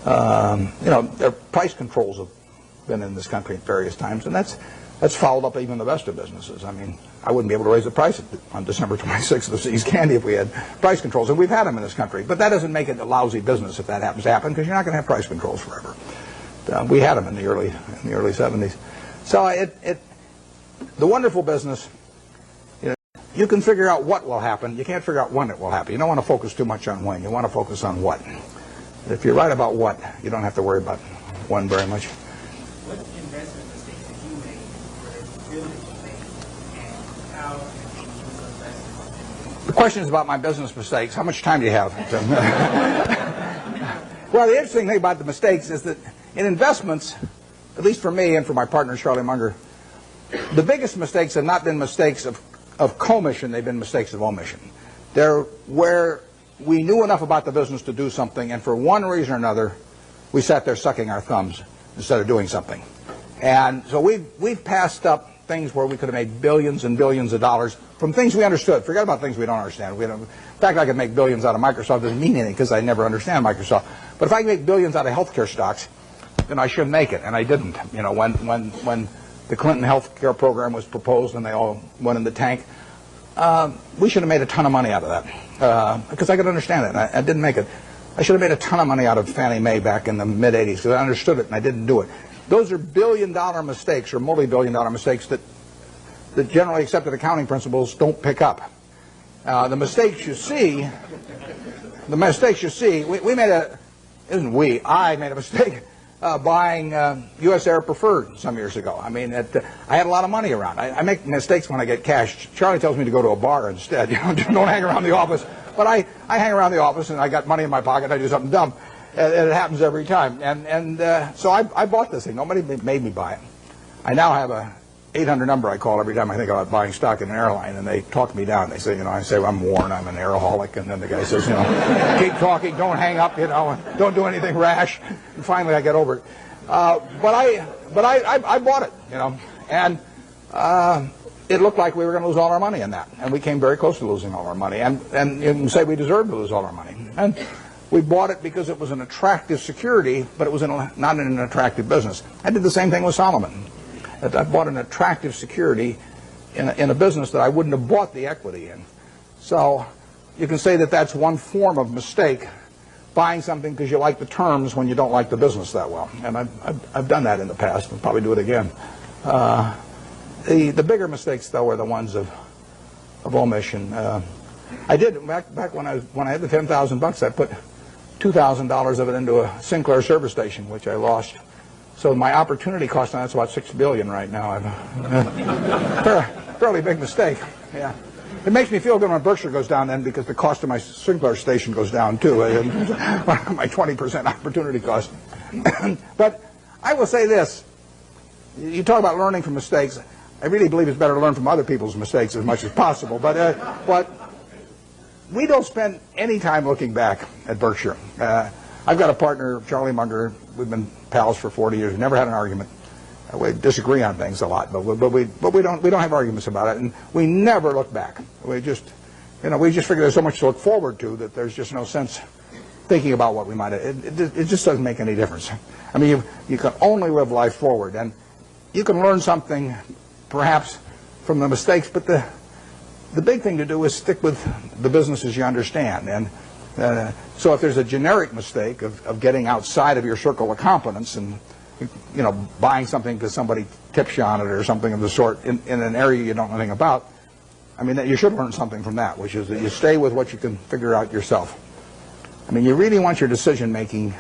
There price controls have been in this country at various times, and that's fouled up even the best of businesses. I mean, I wouldn't be able to raise the price on December 26th of See's Candy if we had price controls, and we've had them in this country. But that doesn't make it a lousy business if that happens to happen, because you're not going to have price controls forever. We had them in the early 70s. So the wonderful business, you can figure out what will happen. You can't figure out when it will happen. You don't want to focus too much on when. You want to focus on what. If you're right about what, you don't have to worry about when very much. What investment mistakes did you make or really make, and how can you use those lessons? The question is about my business mistakes. How much time do you have? Well, the interesting thing about the mistakes is that in investments, at least for me and for my partner Charlie Munger, The biggest mistakes have not been mistakes of commission, they've been mistakes of omission. They're where we knew enough about the business to do something, and for one reason or another, we sat there sucking our thumbs instead of doing something. And so we've passed up things where we could have made billions and billions of dollars from things we understood. Forget about things we don't understand. In fact, I could make billions out of Microsoft. Doesn't mean anything because I never understand Microsoft. But if I can make billions out of healthcare stocks, then I should make it, and I didn't. You know, when the Clinton healthcare program was proposed and they all went in the tank, we should have made a ton of money out of that because I could understand it. And I didn't make it. I should have made a ton of money out of Fannie Mae back in the mid-'80s because I understood it and I didn't do it. Those are billion-dollar mistakes or multi-billion-dollar mistakes that generally accepted accounting principles don't pick up. The mistakes you see, we made I made a mistake buying U.S. Air Preferred some years ago. I mean, I had a lot of money around. I make mistakes when I get cash. Charlie tells me to go to a bar instead. You know, don't hang around the office. But I hang around the office and I got money in my pocket. I do something dumb. And it happens every time. So I bought this thing. Nobody made me buy it. I now have a 800 number I call every time I think about buying stock in an airline, and they talk me down. They say, you know, I say, well, I'm Warren, I'm an airaholic, and then the guy says, you know, keep talking, don't hang up, you know, and don't do anything rash. And finally, I get over it. But I bought it, you know, and it looked like we were going to lose all our money in that, and we came very close to losing all our money, and you can say we deserved to lose all our money. And we bought it because it was an attractive security, but it was not in an attractive business. I did the same thing with Solomon. I bought an attractive security in a business that I wouldn't have bought the equity in. So you can say that that's one form of mistake, buying something because you like the terms when you don't like the business that well. And I've done that in the past. I'll probably do it again. The bigger mistakes, though, are the ones of omission. I did back when I had the $10,000. I put $2,000 of it into a Sinclair service station, which I lost. So my opportunity cost on that's about $6 billion right now. Fairly big mistake. Yeah, it makes me feel good when Berkshire goes down then because the cost of my Sinclair station goes down too. My 20% opportunity cost. But I will say this: you talk about learning from mistakes. I really believe it's better to learn from other people's mistakes as much as possible. But we don't spend any time looking back at Berkshire. I've got a partner, Charlie Munger. We've been pals for 40 years. We've never had an argument. We disagree on things a lot, but we don't have arguments about it, and we never look back. We just figure there's so much to look forward to that there's just no sense thinking about what we might have. It just doesn't make any difference. I mean, you can only live life forward, and you can learn something perhaps from the mistakes, but the big thing to do is stick with the businesses you understand. And so if there's a generic mistake of getting outside of your circle of competence and buying something because somebody tips you on it or something of the sort in an area you don't know anything about, I mean, you should learn something from that, which is that you stay with what you can figure out yourself. I mean, you really want your decision making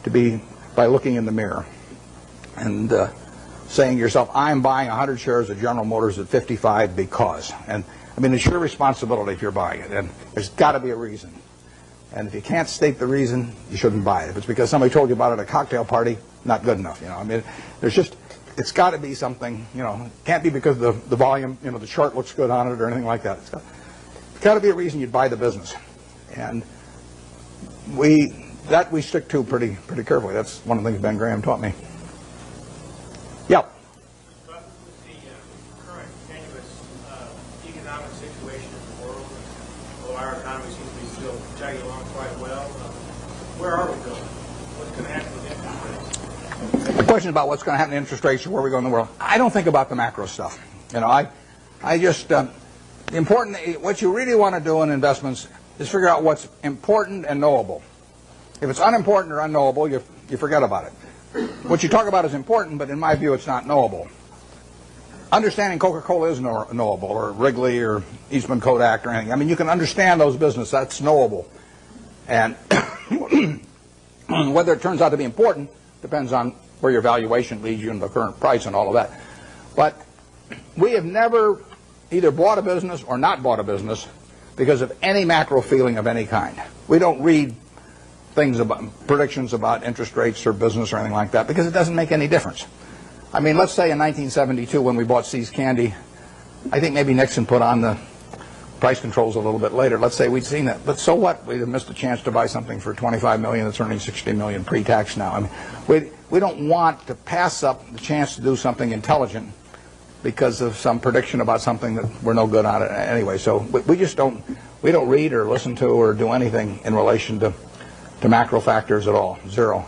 to be by looking in the mirror and saying to yourself, I'm buying 100 shares of General Motors at 55 because. And I mean, it's your responsibility if you're buying it, and there's got to be a reason. And if you can't state the reason, you shouldn't buy it. If it's because somebody told you about it at a cocktail party, not good enough. I mean, it's got to be something. It can't be because the volume, the chart looks good on it or anything like that. It's got to be a reason you'd buy the business, and we stick to pretty carefully. That's one of the things Ben Graham taught me. Yeah. But with the current tenuous economic situation in the world, although our economy seems to be still chugging along quite well, where are we going? What's going to happen with interest rates? The question about what's going to happen to interest rates or where we go in the world, I don't think about the macro stuff. I just what you really want to do in investments is figure out what's important and knowable. If it's unimportant or unknowable, you forget about it. What you talk about is important, but in my view, it's not knowable. Understanding Coca-Cola is knowable, or Wrigley, or Eastman Kodak, or anything. I mean, you can understand those businesses. That's knowable. And whether it turns out to be important depends on where your valuation leads you and the current price and all of that. But we have never either bought a business or not bought a business because of any macro feeling of any kind. We don't read things about predictions about interest rates or business or anything like that because it doesn't make any difference. I mean, let's say in 1972 when we bought See's Candy, I think maybe Nixon put on the price controls a little bit later. Let's say we'd seen that. But so what? We'd have missed a chance to buy something for $25 million that's earning $60 million pre-tax now. I mean, we don't want to pass up the chance to do something intelligent because of some prediction about something that we're no good at anyway. So we just don't read or listen to or do anything in relation to macro factors at all. Zero.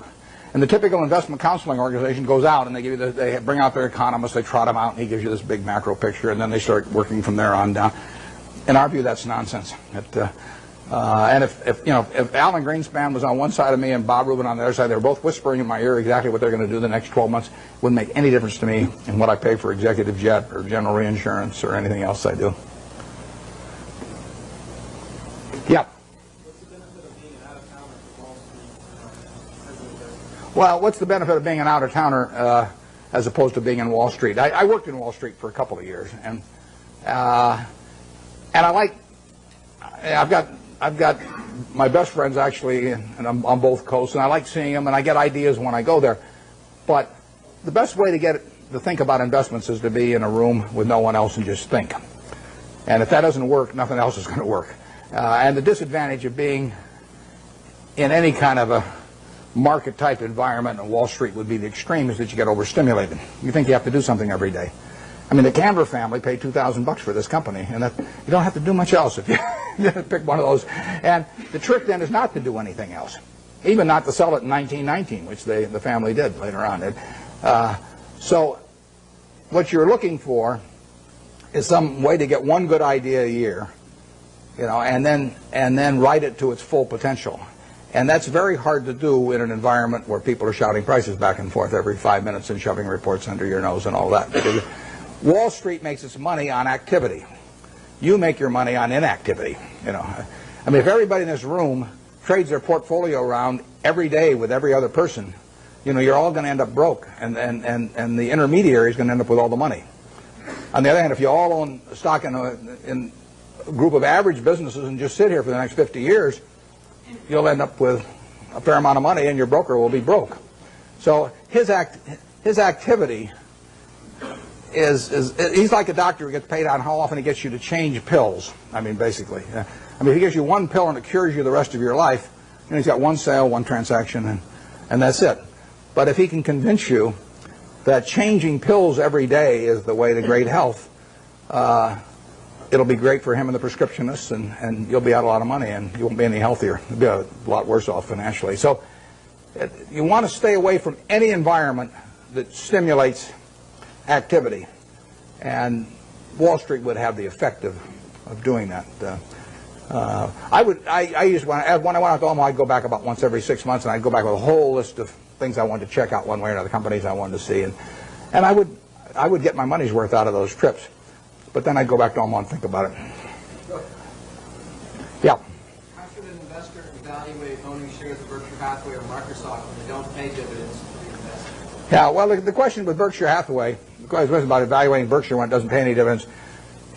And the typical investment counseling organization goes out and they bring out their economists, they trot them out, and he gives you this big macro picture, and then they start working from there on down. In our view, that's nonsense. And if Alan Greenspan was on one side of me and Bob Rubin on the other side, they were both whispering in my ear exactly what they're going to do the next 12 months. It wouldn't make any difference to me in what I pay for executive jet or general reinsurance or anything else I do. Yeah. Well, what's the benefit of being an out-of-towner as opposed to being in Wall Street? I worked in Wall Street for a couple of years, and I like. I've got my best friends actually, and I'm on both coasts, and I like seeing them, and I get ideas when I go there. But the best way to think about investments is to be in a room with no one else and just think. And if that doesn't work, nothing else is going to work. And the disadvantage of being in any kind of a market type environment in Wall Street would be the extreme is that you get overstimulated. You think you have to do something every day. I mean, the Canver family paid $2,000 for this company, and you don't have to do much else if you pick one of those. And the trick then is not to do anything else, even not to sell it in 1919, which the family did later on. So what you're looking for is some way to get one good idea a year, and then write it to its full potential. And that's very hard to do in an environment where people are shouting prices back and forth every 5 minutes and shoving reports under your nose and all that. Because Wall Street makes its money on activity. You make your money on inactivity. I mean, if everybody in this room trades their portfolio around every day with every other person, you're all going to end up broke, and the intermediary is going to end up with all the money. On the other hand, if you all own stock in a group of average businesses and just sit here for the next 50 years, you'll end up with a fair amount of money, and your broker will be broke. So his activity is he's like a doctor who gets paid on how often he gets you to change pills. I mean, basically. I mean, if he gives you one pill and it cures you the rest of your life, he's got one sale, one transaction, and that's it. But if he can convince you that changing pills every day is the way to great health, it'll be great for him and the prescriptionists, and you'll be out a lot of money, and you won't be any healthier. You'll be a lot worse off financially. So you want to stay away from any environment that stimulates activity, and Wall Street would have the effect of doing that. I used when I went out to Omaha, I'd go back about once every 6 months, and I'd go back with a whole list of things I wanted to check out one way or another, companies I wanted to see, and I would get my money's worth out of those trips. But then I'd go back to Omaha and think about it. Yeah. How should an investor evaluate owning shares of Berkshire Hathaway or Microsoft when they don't pay dividends to the investor? Yeah, well, the question with Berkshire Hathaway, the question was about evaluating Berkshire when it doesn't pay any dividends,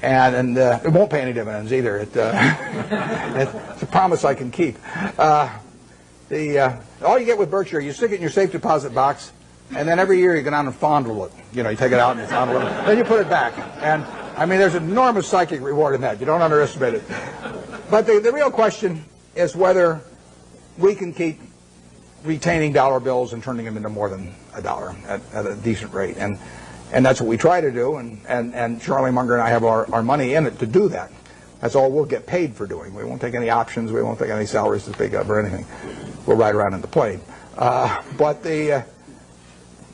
and it won't pay any dividends either. It's a promise I can keep. All you get with Berkshire, you stick it in your safe deposit box, and then every year you go down and fondle it. You take it out and fondle it, then you put it back. And I mean, there's enormous psychic reward in that. You don't underestimate it. But the real question is whether we can keep retaining dollar bills and turning them into more than $1 at a decent rate. And that's what we try to do. And Charlie Munger and I have our money in it to do that. That's all we'll get paid for doing. We won't take any options. We won't take any salaries to speak of or anything. We'll ride around in the plane. But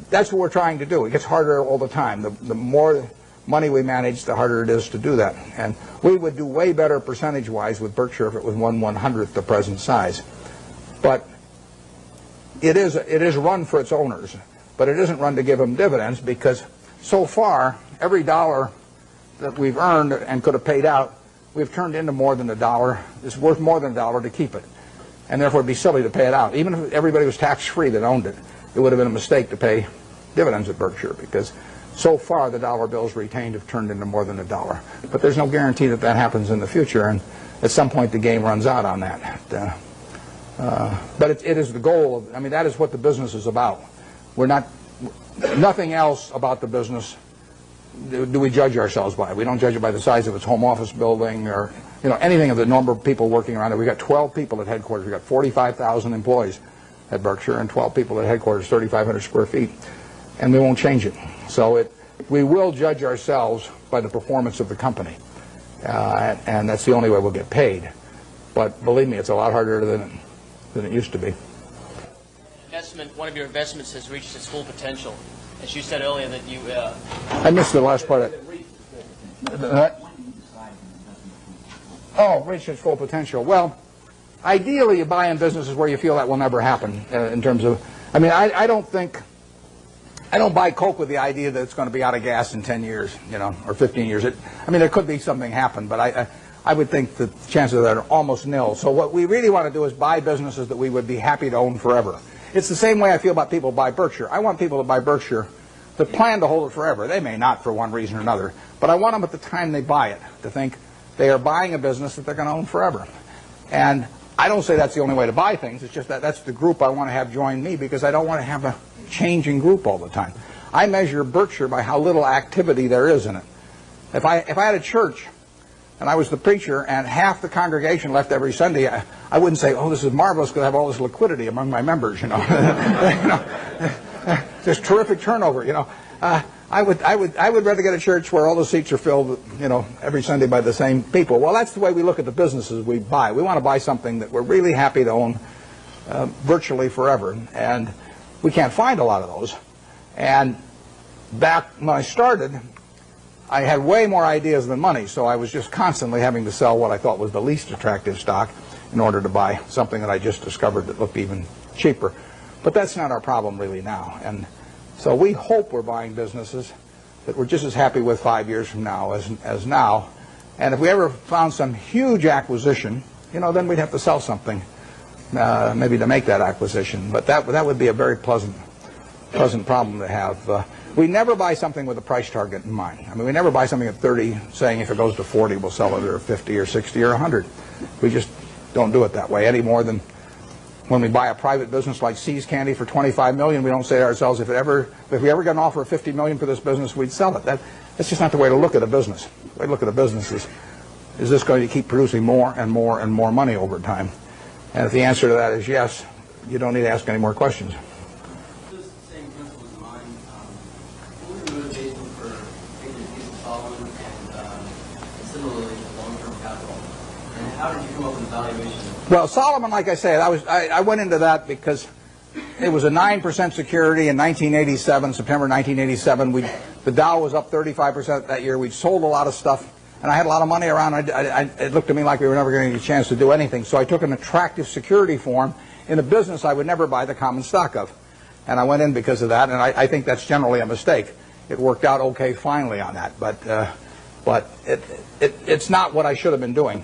that's what we're trying to do. It gets harder all the time. The more money we manage, the harder it is to do that. And we would do way better percentage-wise with Berkshire if it was 1/100th the present size. But it is run for its owners. But it isn't run to give them dividends, because so far, every dollar that we've earned and could have paid out, we've turned into more than $1. It's worth more than $1 to keep it. And therefore, it'd be silly to pay it out. Even if everybody was tax-free that owned it, it would have been a mistake to pay dividends at Berkshire, because so far the dollar bills retained have turned into more than $1. But there's no guarantee that that happens in the future, and at some point the game runs out on that. But it is the goal of, I mean, that is what the business is about. We're not nothing else about the business do we judge ourselves by. We don't judge it by the size of its home office building or anything of the number of people working around it. We've got 12 people at headquarters. We've got 45,000 employees at Berkshire and 12 people at headquarters, 3,500 square feet. And we won't change it. So we will judge ourselves by the performance of the company. And that's the only way we'll get paid. But believe me, it's a lot harder than it used to be. One of your investments has reached its full potential. As you said earlier that you... I missed the last part of it. Reach its full potential. Well, ideally you buy in businesses where you feel that will never happen in terms of... I mean, I don't buy Coke with the idea that it's going to be out of gas in 10 years, or 15 years. There could be something happen, but I would think the chances of that are almost nil. So what we really want to do is buy businesses that we would be happy to own forever. It's the same way I feel about people who buy Berkshire. I want people to buy Berkshire that plan to hold it forever. They may not for one reason or another, but I want them at the time they buy it to think they are buying a business that they're going to own forever. And I don't say that's the only way to buy things. It's just that's the group I want to have join me because I don't want to have a changing group all the time. I measure Berkshire by how little activity there is in it. If I had a church and I was the preacher and half the congregation left every Sunday, I wouldn't say, oh, this is marvelous because I have all this liquidity among my members, There's terrific turnover, I would rather get a church where all the seats are filled, every Sunday by the same people. Well, that's the way we look at the businesses we buy. We want to buy something that we're really happy to own virtually forever. And we can't find a lot of those. And back when I started, I had way more ideas than money, so I was just constantly having to sell what I thought was the least attractive stock in order to buy something that I just discovered that looked even cheaper. But that's not our problem really now. And so we hope we're buying businesses that we're just as happy with 5 years from now as now. And if we ever found some huge acquisition, then we'd have to sell something maybe to make that acquisition. But that would be a very pleasant problem to have. We never buy something with a price target in mind. We never buy something at 30 saying if it goes to 40 we'll sell it, or 50 or 60 or 100. We just don't do it that way any more than when we buy a private business like See's Candy for $25 million, we don't say to ourselves, if we ever got an offer of $50 million for this business, we'd sell it. That's just not the way to look at a business. The way to look at a business is this going to keep producing more and more and more money over time? And if the answer to that is yes, you don't need to ask any more questions. Those same principles in mind, what was your motivation for taking a piece of Solomon and similarly long-term capital? And how did you come up with the valuation? Well, Solomon, like I said, I went into that because it was a 9% security in 1987, September 1987. The Dow was up 35% that year. We'd sold a lot of stuff, and I had a lot of money around. It looked to me like we were never going to get a chance to do anything. So I took an attractive security form in a business I would never buy the common stock of. And I went in because of that, and I think that's generally a mistake. It worked out okay finally on that, but it's not what I should have been doing.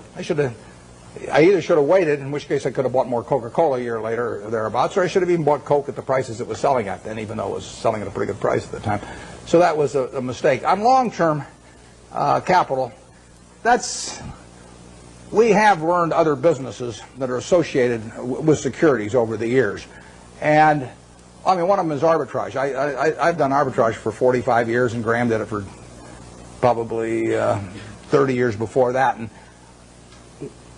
I either should have waited, in which case I could have bought more Coca-Cola a year later or thereabouts, or I should have even bought Coke at the prices it was selling at then, even though it was selling at a pretty good price at the time. So that was a mistake. On long-term capital, we have learned other businesses that are associated with securities over the years. And, one of them is arbitrage. I've done arbitrage for 45 years, and Graham did it for probably 30 years before that. And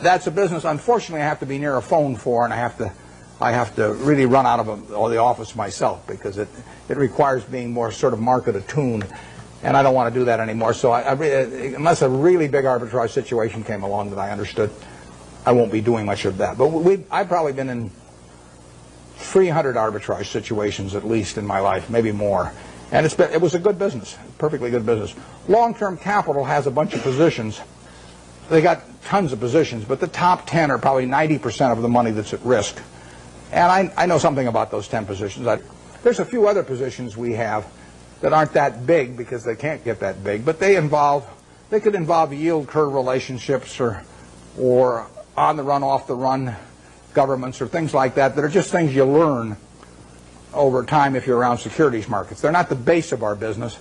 that's a business, unfortunately, I have to be near a phone for, and I have to really run out of the office myself because it requires being more sort of market attuned, and I don't want to do that anymore. So unless a really big arbitrage situation came along that I understood, I won't be doing much of that. But I've probably been in 300 arbitrage situations at least in my life, maybe more. And it was a good business, perfectly good business. Long-term capital has a bunch of positions. They got tons of positions, but the top 10 are probably 90% of the money that's at risk. And I know something about those 10 positions. There's a few other positions we have that aren't that big because they can't get that big, but they could involve yield curve relationships or on the run, off the run governments or things like that are just things you learn over time if you're around securities markets. They're not the base of our business.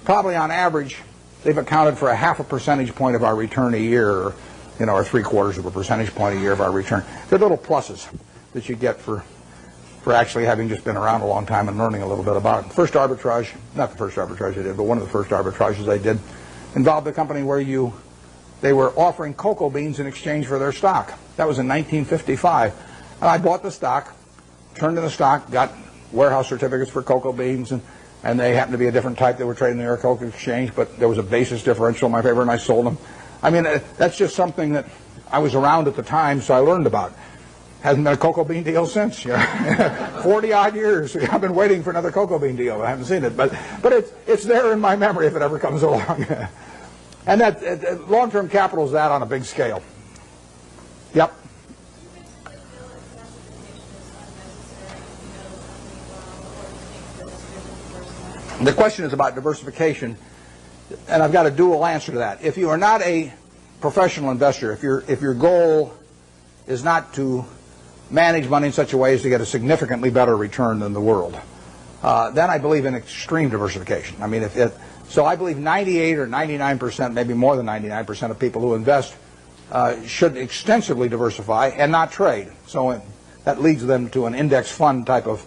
Probably on average, they've accounted for a half a percentage point of our return a year, or 3/4 of a percentage point a year of our return. They're little pluses that you get for for actually having just been around a long time and learning a little bit about it. First arbitrage, not the first arbitrage I did, but one of the first arbitrages I did, involved a company where they were offering cocoa beans in exchange for their stock. That was in 1955. And I bought the stock, turned in the stock, got warehouse certificates for cocoa beans, and they happened to be a different type. They were trading in the New York Cocoa Exchange, but there was a basis differential in my favor, and I sold them. I mean, that's just something that I was around at the time, so I learned about. Hasn't been a cocoa bean deal since. 40-odd years. I've been waiting for another cocoa bean deal. I haven't seen it, but it's there in my memory if it ever comes along. And that long-term capital is that on a big scale. Yep. The question is about diversification, and I've got a dual answer to that. If you are not a professional investor, if your goal is not to manage money in such a way as to get a significantly better return than the world, then I believe in extreme diversification. I mean, so I believe 98 or 99%, maybe more than 99% of people who invest should extensively diversify and not trade. So that leads them to an index fund type of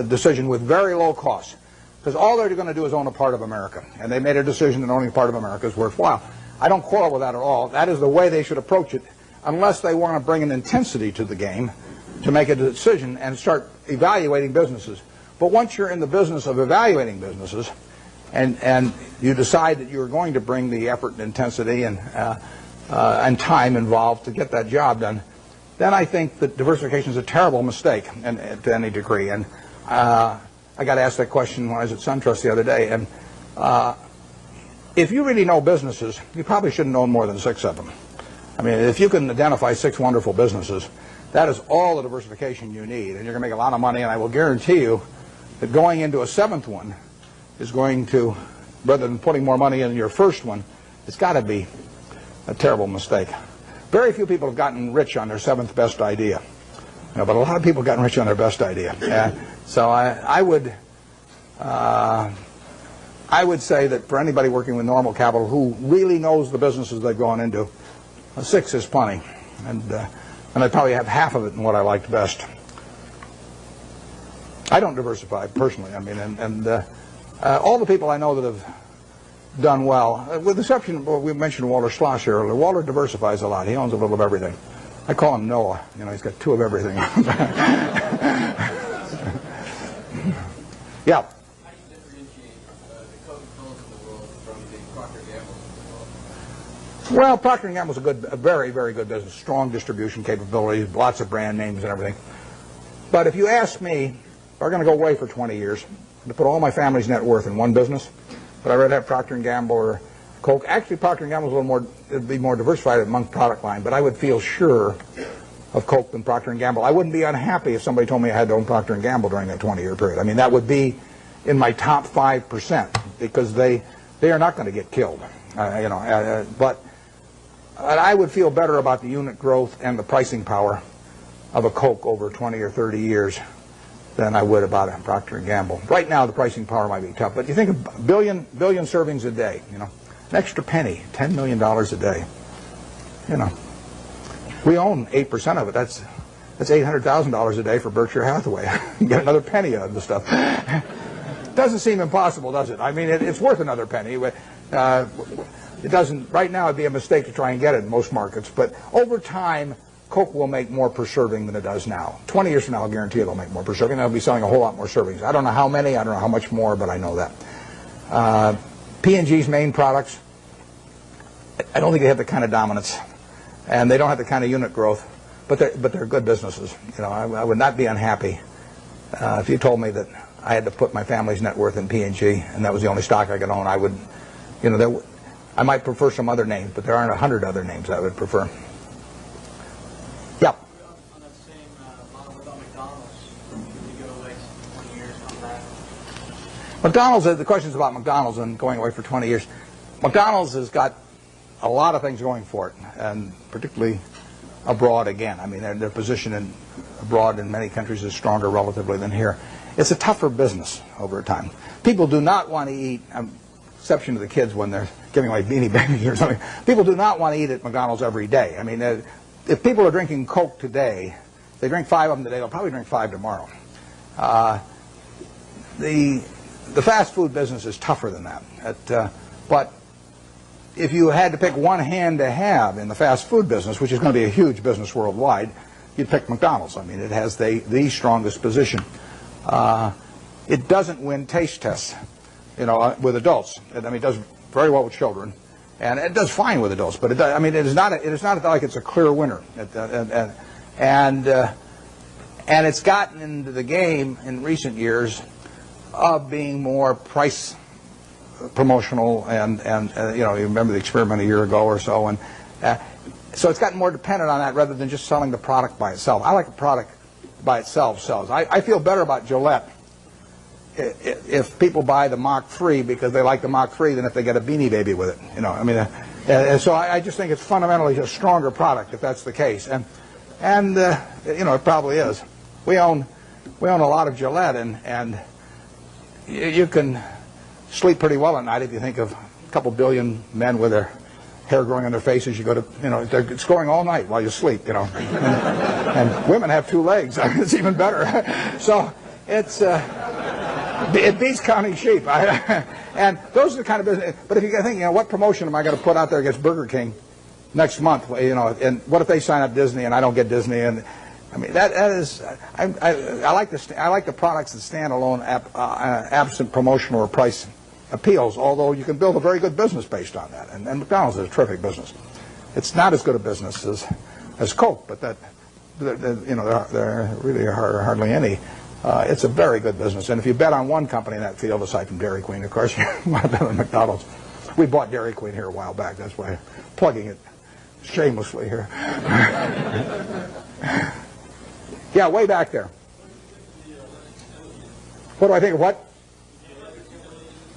decision with very low costs. Because all they're going to do is own a part of America. And they made a decision that owning a part of America is worthwhile. I don't quarrel with that at all. That is the way they should approach it, unless they want to bring an intensity to the game to make a decision and start evaluating businesses. But once you're in the business of evaluating businesses and you decide that you're going to bring the effort and intensity and time involved to get that job done, then I think that diversification is a terrible mistake to any degree. And I got asked that question when I was at SunTrust the other day. And if you really know businesses, you probably shouldn't own more than 6 of them. I mean, if you can identify 6 wonderful businesses, that is all the diversification you need, and you're going to make a lot of money. And I will guarantee you that going into a 7th one is going to, rather than putting more money in your first one, it's got to be a terrible mistake. Very few people have gotten rich on their 7th best idea, but a lot of people have gotten rich on their best idea. So I would say that for anybody working with normal capital who really knows the businesses they've gone into, a 6 is plenty, and I probably have half of it in what I liked best. I don't diversify personally. I mean, and all the people I know that have done well, with the exception, we mentioned Walter Schloss here earlier. Walter diversifies a lot. He owns a little of everything. I call him Noah. He's got 2 of everything. Yeah. How do you differentiate the Coca-Colas of the world from the Procter & Gamble's of the world? Well, Procter & Gamble's a very, very good business. Strong distribution capabilities, lots of brand names and everything. But if you ask me, if I'm going to go away for 20 years, to put all my family's net worth in one business, but I'd rather have Procter & Gamble or Coke. Actually, Procter & Gamble's a little more, it'd be more diversified among product line, but I would feel sure of Coke than Procter & Gamble. I wouldn't be unhappy if somebody told me I had to own Procter & Gamble during that 20-year period. I mean, that would be in my top 5% because they are not going to get killed. But I would feel better about the unit growth and the pricing power of a Coke over 20 or 30 years than I would about a Procter & Gamble. Right now, the pricing power might be tough, but you think of a billion servings a day, an extra penny, $10 million a day, We own 8% of it. That's $800,000 a day for Berkshire Hathaway. You get another penny out of the stuff. Doesn't seem impossible, does it? I mean, it's worth another penny. It doesn't. Right now, it'd be a mistake to try and get it in most markets. But over time, Coke will make more per serving than it does now. 20 years from now, I'll guarantee it'll make more per serving. They'll be selling a whole lot more servings. I don't know how many. I don't know how much more, but I know that. P&G's main products, I don't think they have the kind of dominance. And they don't have the kind of unit growth, but they're good businesses. I would not be unhappy if you told me that I had to put my family's net worth in P&G, and that was the only stock I could own. I would, I might prefer some other names, but there aren't 100 other names I would prefer. Yeah. On that same model, what about McDonald's? Should you go away 20 years on that? McDonald's. The question's about McDonald's and going away for 20 years. McDonald's has got a lot of things going for it, and particularly abroad again. I mean, their position abroad in many countries is stronger relatively than here. It's a tougher business over time. People do not want to eat, exception to the kids when they're giving away Beanie Babies or something, people do not want to eat at McDonald's every day. I mean, if people are drinking Coke today, they drink 5 of them today, they'll probably drink 5 tomorrow. The fast food business is tougher than that. But if you had to pick one hand to have in the fast food business, which is going to be a huge business worldwide, you'd pick McDonald's. I mean, it has the strongest position. It doesn't win taste tests, with adults. I mean, it does very well with children, and it does fine with adults. But it is not like it's a clear winner. And it's gotten into the game in recent years of being more price promotional, and you remember the experiment a year ago or so, and so it's gotten more dependent on that rather than just selling the product by itself. I like a product by itself sells. I feel better about Gillette if people buy the Mach 3 because they like the Mach 3 than if they get a Beanie Baby with it. So I just think it's fundamentally a stronger product if that's the case, and it probably is. We own a lot of Gillette, and you can sleep pretty well at night if you think of a couple billion men with their hair growing on their faces. You go to, it's growing all night while you sleep, and women have 2 legs. It's even better. So it beats counting sheep. And those are the kind of business. But if you think, what promotion am I going to put out there against Burger King next month? And what if they sign up Disney and I don't get Disney? And I mean, that is, I like the products that stand alone, absent promotional or price appeals. Although you can build a very good business based on that, and McDonald's is a terrific business. It's not as good a business as Coke, but there really are hardly any. It's a very good business, and if you bet on one company in that field, aside from Dairy Queen, of course, you want to bet on McDonald's. We bought Dairy Queen here a while back. That's why I'm plugging it shamelessly here. Yeah, way back there. What do I think of what?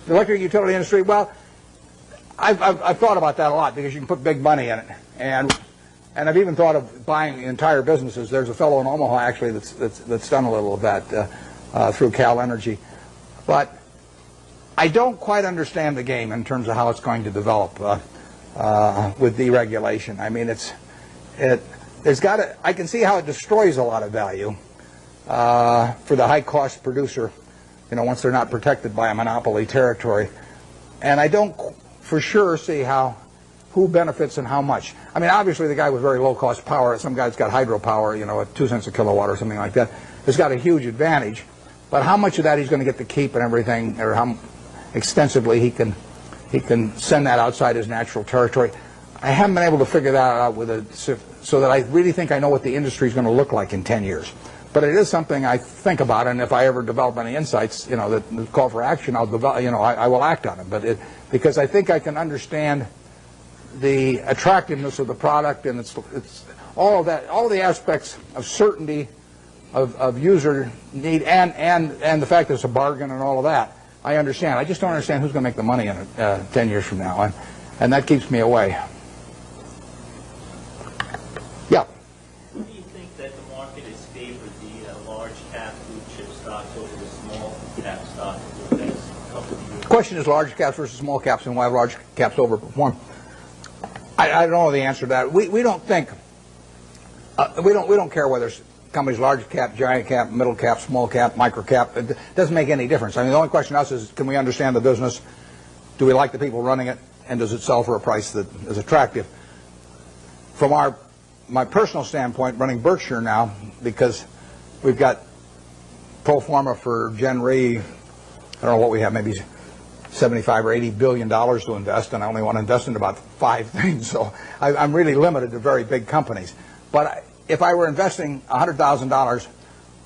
The electric utility industry? Well, I've thought about that a lot because you can put big money in it, and I've even thought of buying entire businesses. There's a fellow in Omaha actually that's done a little of that through Cal Energy, but I don't quite understand the game in terms of how it's going to develop with deregulation. I mean, I can see how it destroys a lot of value for the high-cost producer, once they're not protected by a monopoly territory. And I don't for sure see who benefits and how much. I mean, obviously the guy with very low-cost power, some guy's got hydropower, at 2 cents a kilowatt or something like that, has got a huge advantage. But how much of that he's going to get to keep and everything, or how extensively he can send that outside his natural territory, I haven't been able to figure that out so that I really think I know what the industry is going to look like in 10 years. But it is something I think about, and if I ever develop any insights, that call for action, I'll develop, I will act on it. But because I think I can understand the attractiveness of the product, and it's all of that, all the aspects of certainty, of user need, and the fact that it's a bargain and all of that. I understand. I just don't understand who's going to make the money in it 10 years from now, and that keeps me away. Yeah. Do you think that the market has favored the large cap blue chip stocks over the small cap stocks over the next couple of years? The question is large caps versus small caps, and why large caps overperform. I don't know the answer to that. We don't think we don't care whether companies large cap, giant cap, middle cap, small cap, micro cap. It doesn't make any difference. I mean, the only question to us is, can we understand the business? Do we like the people running it? And does it sell for a price that is attractive? From my personal standpoint, running Berkshire now, because we've got pro forma for Gen Re, I don't know what we have, maybe 75 or 80 billion dollars to invest, and I only want to invest in about 5 things. So I'm really limited to very big companies. But if I were investing $100,000,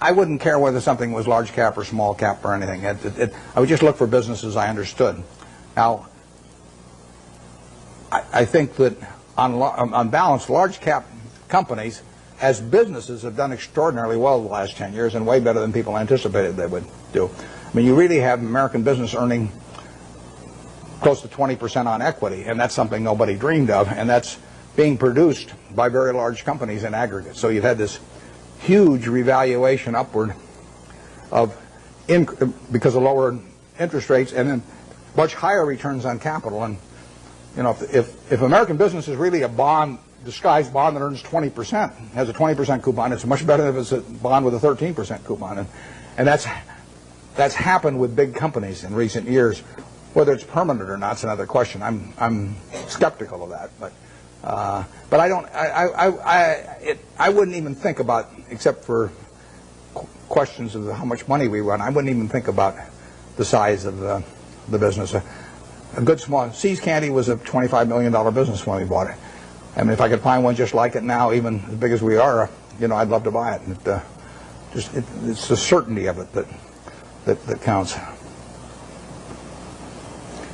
I wouldn't care whether something was large cap or small cap or anything. I would just look for businesses I understood. Now, I think that on balance, large cap companies as businesses have done extraordinarily well the last 10 years, and way better than people anticipated they would do. I mean, you really have American business earning close to 20% on equity, and that's something nobody dreamed of, and that's being produced by very large companies in aggregate. So you've had this huge revaluation upward because of lower interest rates, and then much higher returns on capital. And if American business is really a bond disguised bond that earns 20%, has a 20% coupon. It's much better than if it's a bond with a 13% coupon. And that's happened with big companies in recent years. Whether it's permanent or not is another question. I'm skeptical of that, but I don't. I wouldn't even think about, except for questions of how much money we run. I wouldn't even think about the size of the business. A good small See's Candy was a $25 million business when we bought it. I mean, if I could find one just like it now, even as big as we are, I'd love to buy it. It's the certainty of it that counts.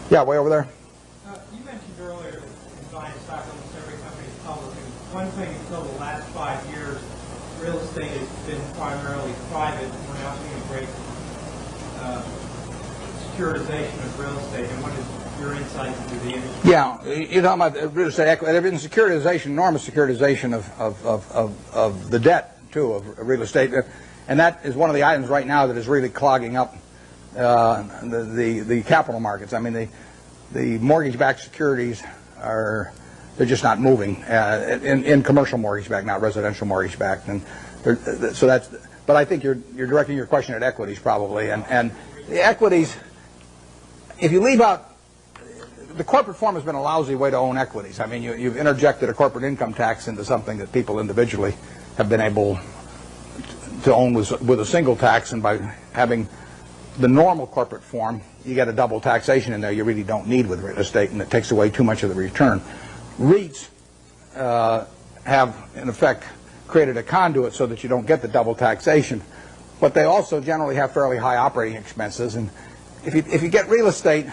Yeah, way over there. You mentioned earlier that in buying stock, almost every company is public. And one thing until the last 5 years, real estate has been primarily private. We're now seeing a great securitization of real estate. And what is your insight into the industry? Yeah, you're talking about real estate equity. There's been securitization, enormous securitization of the debt, too, of real estate. And that is one of the items right now that is really clogging up the capital markets. I mean, the mortgage-backed securities they're just not moving in commercial mortgage-backed, not residential mortgage-backed. And so that's. But I think you're directing your question at equities probably, and the equities. If you leave out, the corporate form has been a lousy way to own equities. I mean, you've interjected a corporate income tax into something that people individually have been able to own with a single tax, and by having the normal corporate form, you get a double taxation in there you really don't need with real estate, and it takes away too much of the return. REITs have, in effect, created a conduit so that you don't get the double taxation, but they also generally have fairly high operating expenses. And if you get real estate,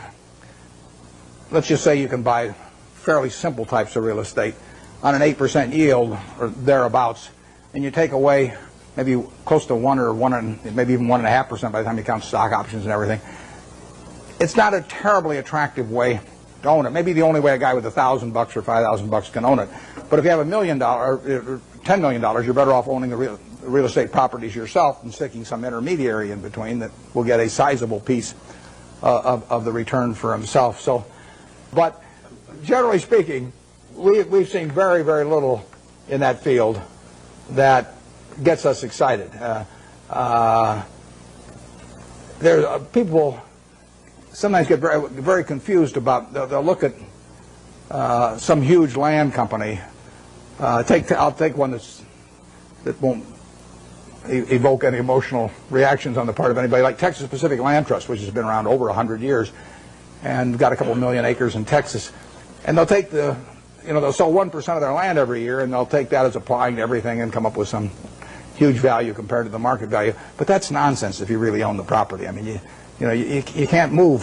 let's just say you can buy fairly simple types of real estate on an 8% yield or thereabouts, and you take away maybe close to 1 or 1 and maybe even 1.5% by the time you count stock options and everything. It's not a terribly attractive way to own it. Maybe the only way a guy with $1,000 or $5,000 can own it. But if you have $1 million or $10 million, you're better off owning the real estate properties yourself and sticking some intermediary in between that will get a sizable piece of the return for himself. So, but generally speaking, we've seen very, very little in that field that gets us excited. People sometimes get very, very confused about. They'll look at some huge land company. I'll take one that won't evoke any emotional reactions on the part of anybody, like Texas Pacific Land Trust, which has been around over 100 years, and got a couple million acres in Texas, and they'll take they'll sell 1% of their land every year, and they'll take that as applying to everything and come up with some huge value compared to the market value. But that's nonsense if you really own the property. I mean, you can't move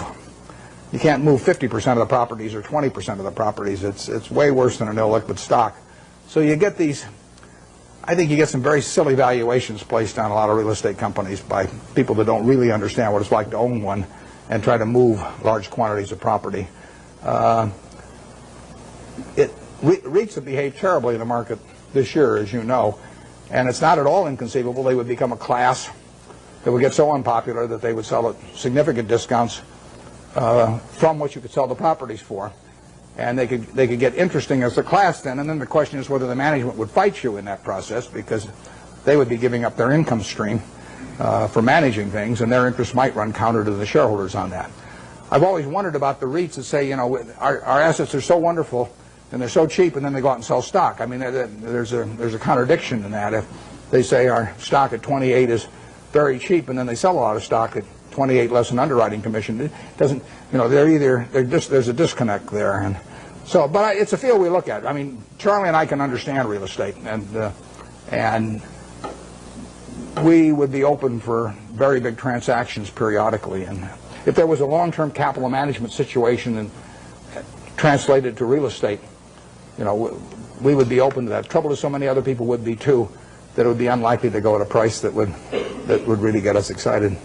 50% of the properties or 20% of the properties. It's way worse than an illiquid stock. So you get these. I think you get some very silly valuations placed on a lot of real estate companies by people that don't really understand what it's like to own one and try to move large quantities of property. REITs have behaved terribly in the market this year, as you know, and it's not at all inconceivable they would become a class that would get so unpopular that they would sell at significant discounts from what you could sell the properties for. And they could get interesting as a class then, and then the question is whether the management would fight you in that process, because they would be giving up their income stream for managing things, and their interests might run counter to the shareholders on that. I've always wondered about the REITs that say, our assets are so wonderful and they're so cheap, and then they go out and sell stock. I mean, there's a contradiction in that. If they say our stock at 28 is very cheap, and then they sell a lot of stock at 28 less an underwriting commission, it doesn't. There's a disconnect there, and so. But it's a field we look at. I mean, Charlie and I can understand real estate, and we would be open for very big transactions periodically. And if there was a long-term capital management situation and translated to real estate, we would be open to that. Trouble is, so many other people would be too, that it would be unlikely to go at a price that would really get us excited.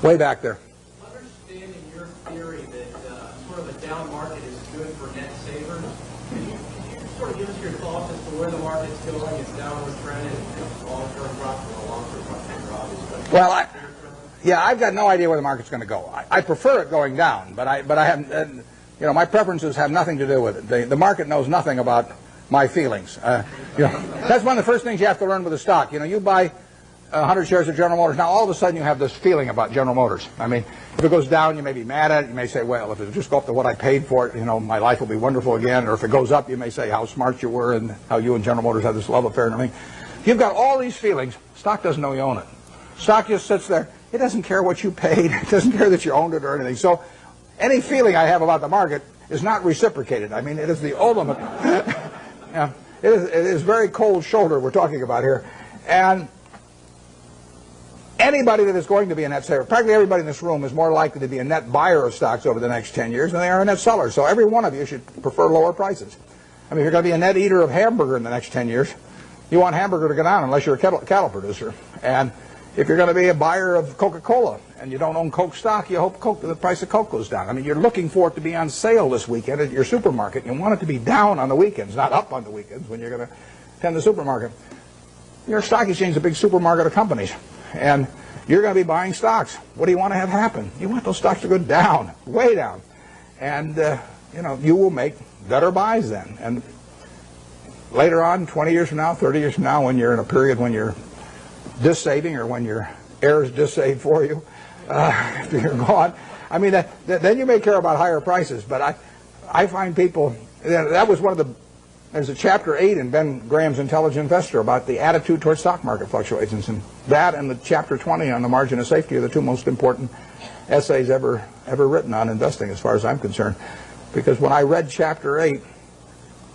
Way back there. Understanding your theory that sort of a down market is good for net savers, could you sort of give us your thoughts as to where the market's going, its downward trend, and long-term drop or a long-term drop? Well, I've got no idea where the market's going to go. I prefer it going down, but I haven't. My preferences have nothing to do with it. The market knows nothing about my feelings. That's one of the first things you have to learn with a stock. You buy 100 shares of General Motors. Now, all of a sudden, you have this feeling about General Motors. I mean, if it goes down, you may be mad at it. You may say, well, if it just go up to what I paid for it, my life will be wonderful again. Or if it goes up, you may say how smart you were and how you and General Motors have this love affair and everything. You've got all these feelings. Stock doesn't know you own it. Stock just sits there. It doesn't care what you paid. It doesn't care that you owned it or anything. So any feeling I have about the market is not reciprocated. I mean, it is the ultimate. It is very cold shoulder we're talking about here. And anybody that is going to be a net saver, practically everybody in this room is more likely to be a net buyer of stocks over the next 10 years than they are a net seller. So every one of you should prefer lower prices. I mean, if you're going to be a net eater of hamburger in the next 10 years, you want hamburger to go down unless you're a cattle producer. And if you're going to be a buyer of Coca-Cola and you don't own Coke stock, you hope the price of Coke goes down. I mean, you're looking for it to be on sale this weekend at your supermarket. You want it to be down on the weekends, not up on the weekends when you're going to attend the supermarket. Your stock exchange is a big supermarket of companies. And you're going to be buying stocks. What do you want to have happen? You want those stocks to go down, way down. And, you will make better buys then. And later on, 20 years from now, 30 years from now, when you're in a period when you're dis-saving or when your heirs dis-save for you, after you're gone, I mean, then you may care about higher prices. But I find people, that was one of the, there's a chapter 8 in Ben Graham's Intelligent Investor about the attitude towards stock market fluctuations. And that and the chapter 20 on the margin of safety are the two most important essays ever written on investing as far as I'm concerned. Because when I read chapter 8,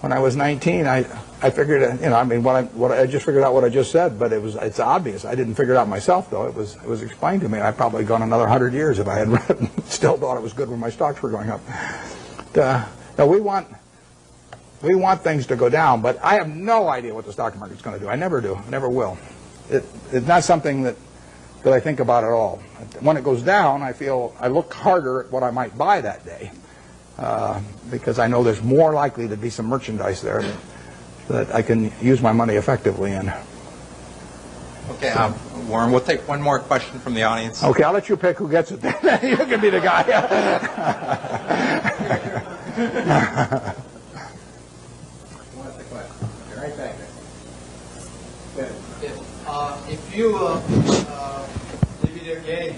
when I was 19, I figured, I just figured out what I just said, but it's obvious. I didn't figure it out myself, though. It was explained to me. I'd probably gone another 100 years if I had read and still thought it was good when my stocks were going up. No, we want things to go down, but I have no idea what the stock market's going to do. I never do. I never will. It's not something that I think about at all. When it goes down, I look harder at what I might buy that day. Because I know there's more likely to be some merchandise there that I can use my money effectively in. Okay, Warren, we'll take one more question from the audience. Okay, I'll let you pick who gets it. You can be the guy. Right back there. If you live it again,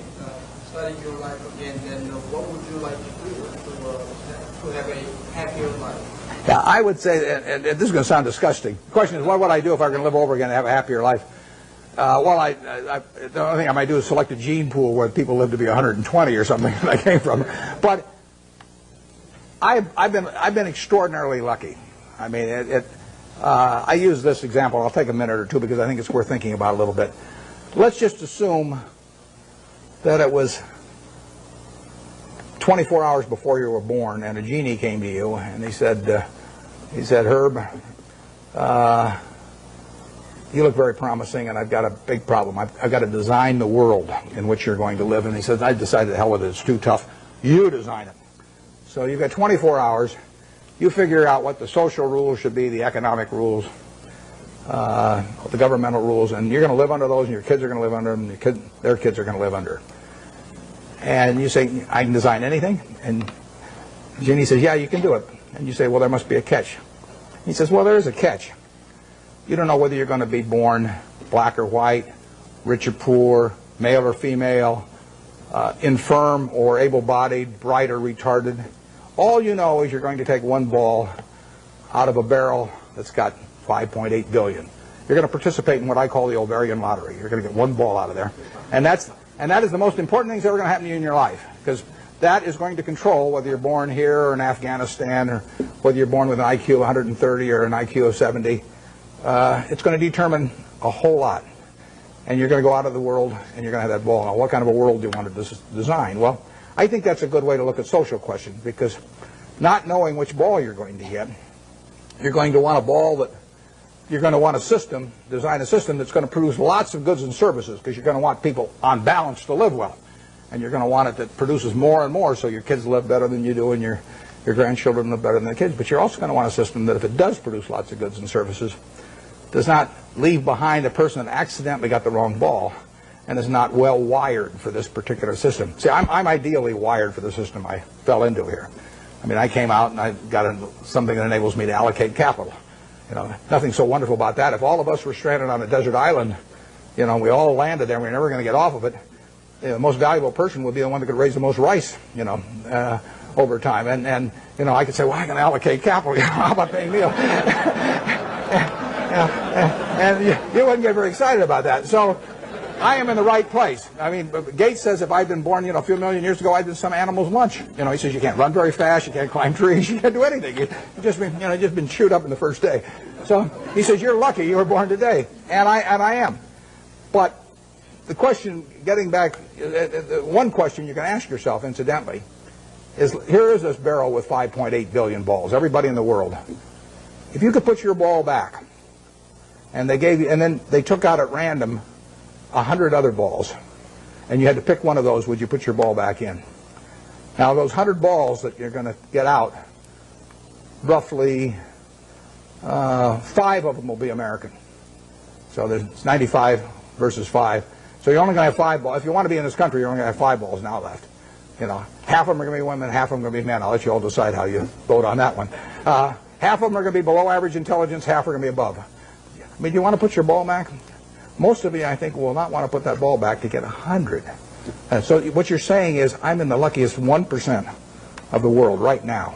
study your life again, then what would you like to do to have a happier life? Yeah, I would say, and this is going to sound disgusting. The question is, what would I do if I could live over again and have a happier life? The only thing I might do is select a gene pool where people live to be 120 or something that I came from. But I've been extraordinarily lucky. I mean, I use this example. I'll take a minute or two because I think it's worth thinking about a little bit. Let's just assume that it was 24 hours before you were born, and a genie came to you, and he said, Herb, you look very promising, and I've got a big problem. I've got to design the world in which you're going to live. And he says, I decided, the hell with it, it's too tough. You design it. So you've got 24 hours. You figure out what the social rules should be, the economic rules, the governmental rules, and you're going to live under those, and your kids are going to live under them, and their kids are going to live under. And you say, I can design anything? And Ginny says, yeah, you can do it. And you say, well, there must be a catch. He says, well, there is a catch. You don't know whether you're going to be born black or white, rich or poor, male or female, infirm or able-bodied, bright or retarded. All you know is you're going to take one ball out of a barrel that's got 5.8 billion. You're going to participate in what I call the ovarian lottery. You're going to get one ball out of there. And that is the most important thing that's ever going to happen to you in your life, because that is going to control whether you're born here or in Afghanistan, or whether you're born with an IQ of 130 or an IQ of 70. It's going to determine a whole lot. And you're going to go out of the world and you're going to have that ball. Now, what kind of a world do you want to design? Well, I think that's a good way to look at social questions, because not knowing which ball you're going to get, you're going to want a ball that you're going to want design a system that's going to produce lots of goods and services, because you're going to want people on balance to live well. And you're going to want it that produces more and more, so your kids live better than you do and your grandchildren live better than the kids. But you're also going to want a system that, if it does produce lots of goods and services, does not leave behind a person that accidentally got the wrong ball and is not well wired for this particular system. See, I'm ideally wired for the system I fell into here. I mean, I came out and I got something that enables me to allocate capital. Nothing so wonderful about that. If all of us were stranded on a desert island, we all landed there, and we're never going to get off of it, the most valuable person would be the one that could raise the most rice, over time. And I could say, well, I can allocate capital. How about paying Neil? And you wouldn't get very excited about that. So I am in the right place. I mean, Gates says if I'd been born, a few million years ago, I'd been some animal's lunch. He says you can't run very fast, you can't climb trees, you can't do anything. You've just been chewed up in the first day. So he says you're lucky you were born today, and I am. But the question, getting back, one question you can ask yourself, incidentally, is here is this barrel with 5.8 billion balls, everybody in the world. If you could put your ball back, and then they took out at random 100 other balls, and you had to pick one of those, would you put your ball back in? Now those 100 balls that you're going to get out, roughly 5 of them will be American. So there's 95 versus 5. So you're only going to have 5 balls. If you want to be in this country, you're only going to have 5 balls now left. Half of them are going to be women, half of them are going to be men. I'll let you all decide how you vote on that one. Half of them are going to be below average intelligence, half are going to be above. I mean, do you want to put your ball back? Most of you, I think, will not want to put that ball back to get 100. So what you're saying is, I'm in the luckiest 1% of the world right now,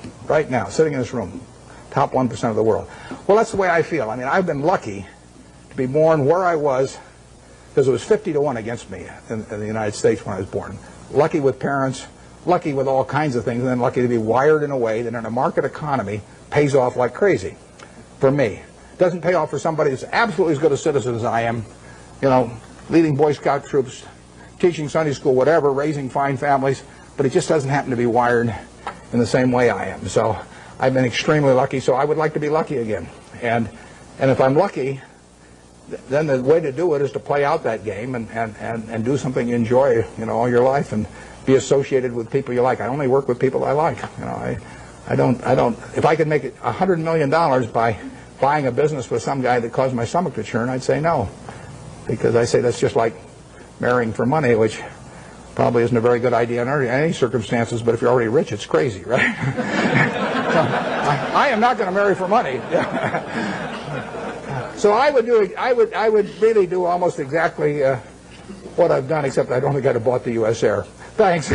sitting in this room, top 1% of the world. Well, that's the way I feel. I mean, I've been lucky to be born where I was, because it was 50-1 against me in the United States when I was born. Lucky with parents, lucky with all kinds of things, and then lucky to be wired in a way that in a market economy pays off like crazy for me. Doesn't pay off for somebody who's absolutely as good a citizen as I am, leading Boy Scout troops, teaching Sunday school, whatever, raising fine families, but it just doesn't happen to be wired in the same way I am. So I've been extremely lucky, so I would like to be lucky again. And if I'm lucky, then the way to do it is to play out that game and do something you enjoy, all your life, and be associated with people you like. I only work with people I like. I don't. If I could make it $100 million by buying a business with some guy that caused my stomach to churn, I'd say no, because I say that's just like marrying for money, which probably isn't a very good idea in any circumstances. But if you're already rich, it's crazy, right? So, I am not going to marry for money. So I would really do almost exactly what I've done, except I don't think I'd have bought the U.S. Air. Thanks.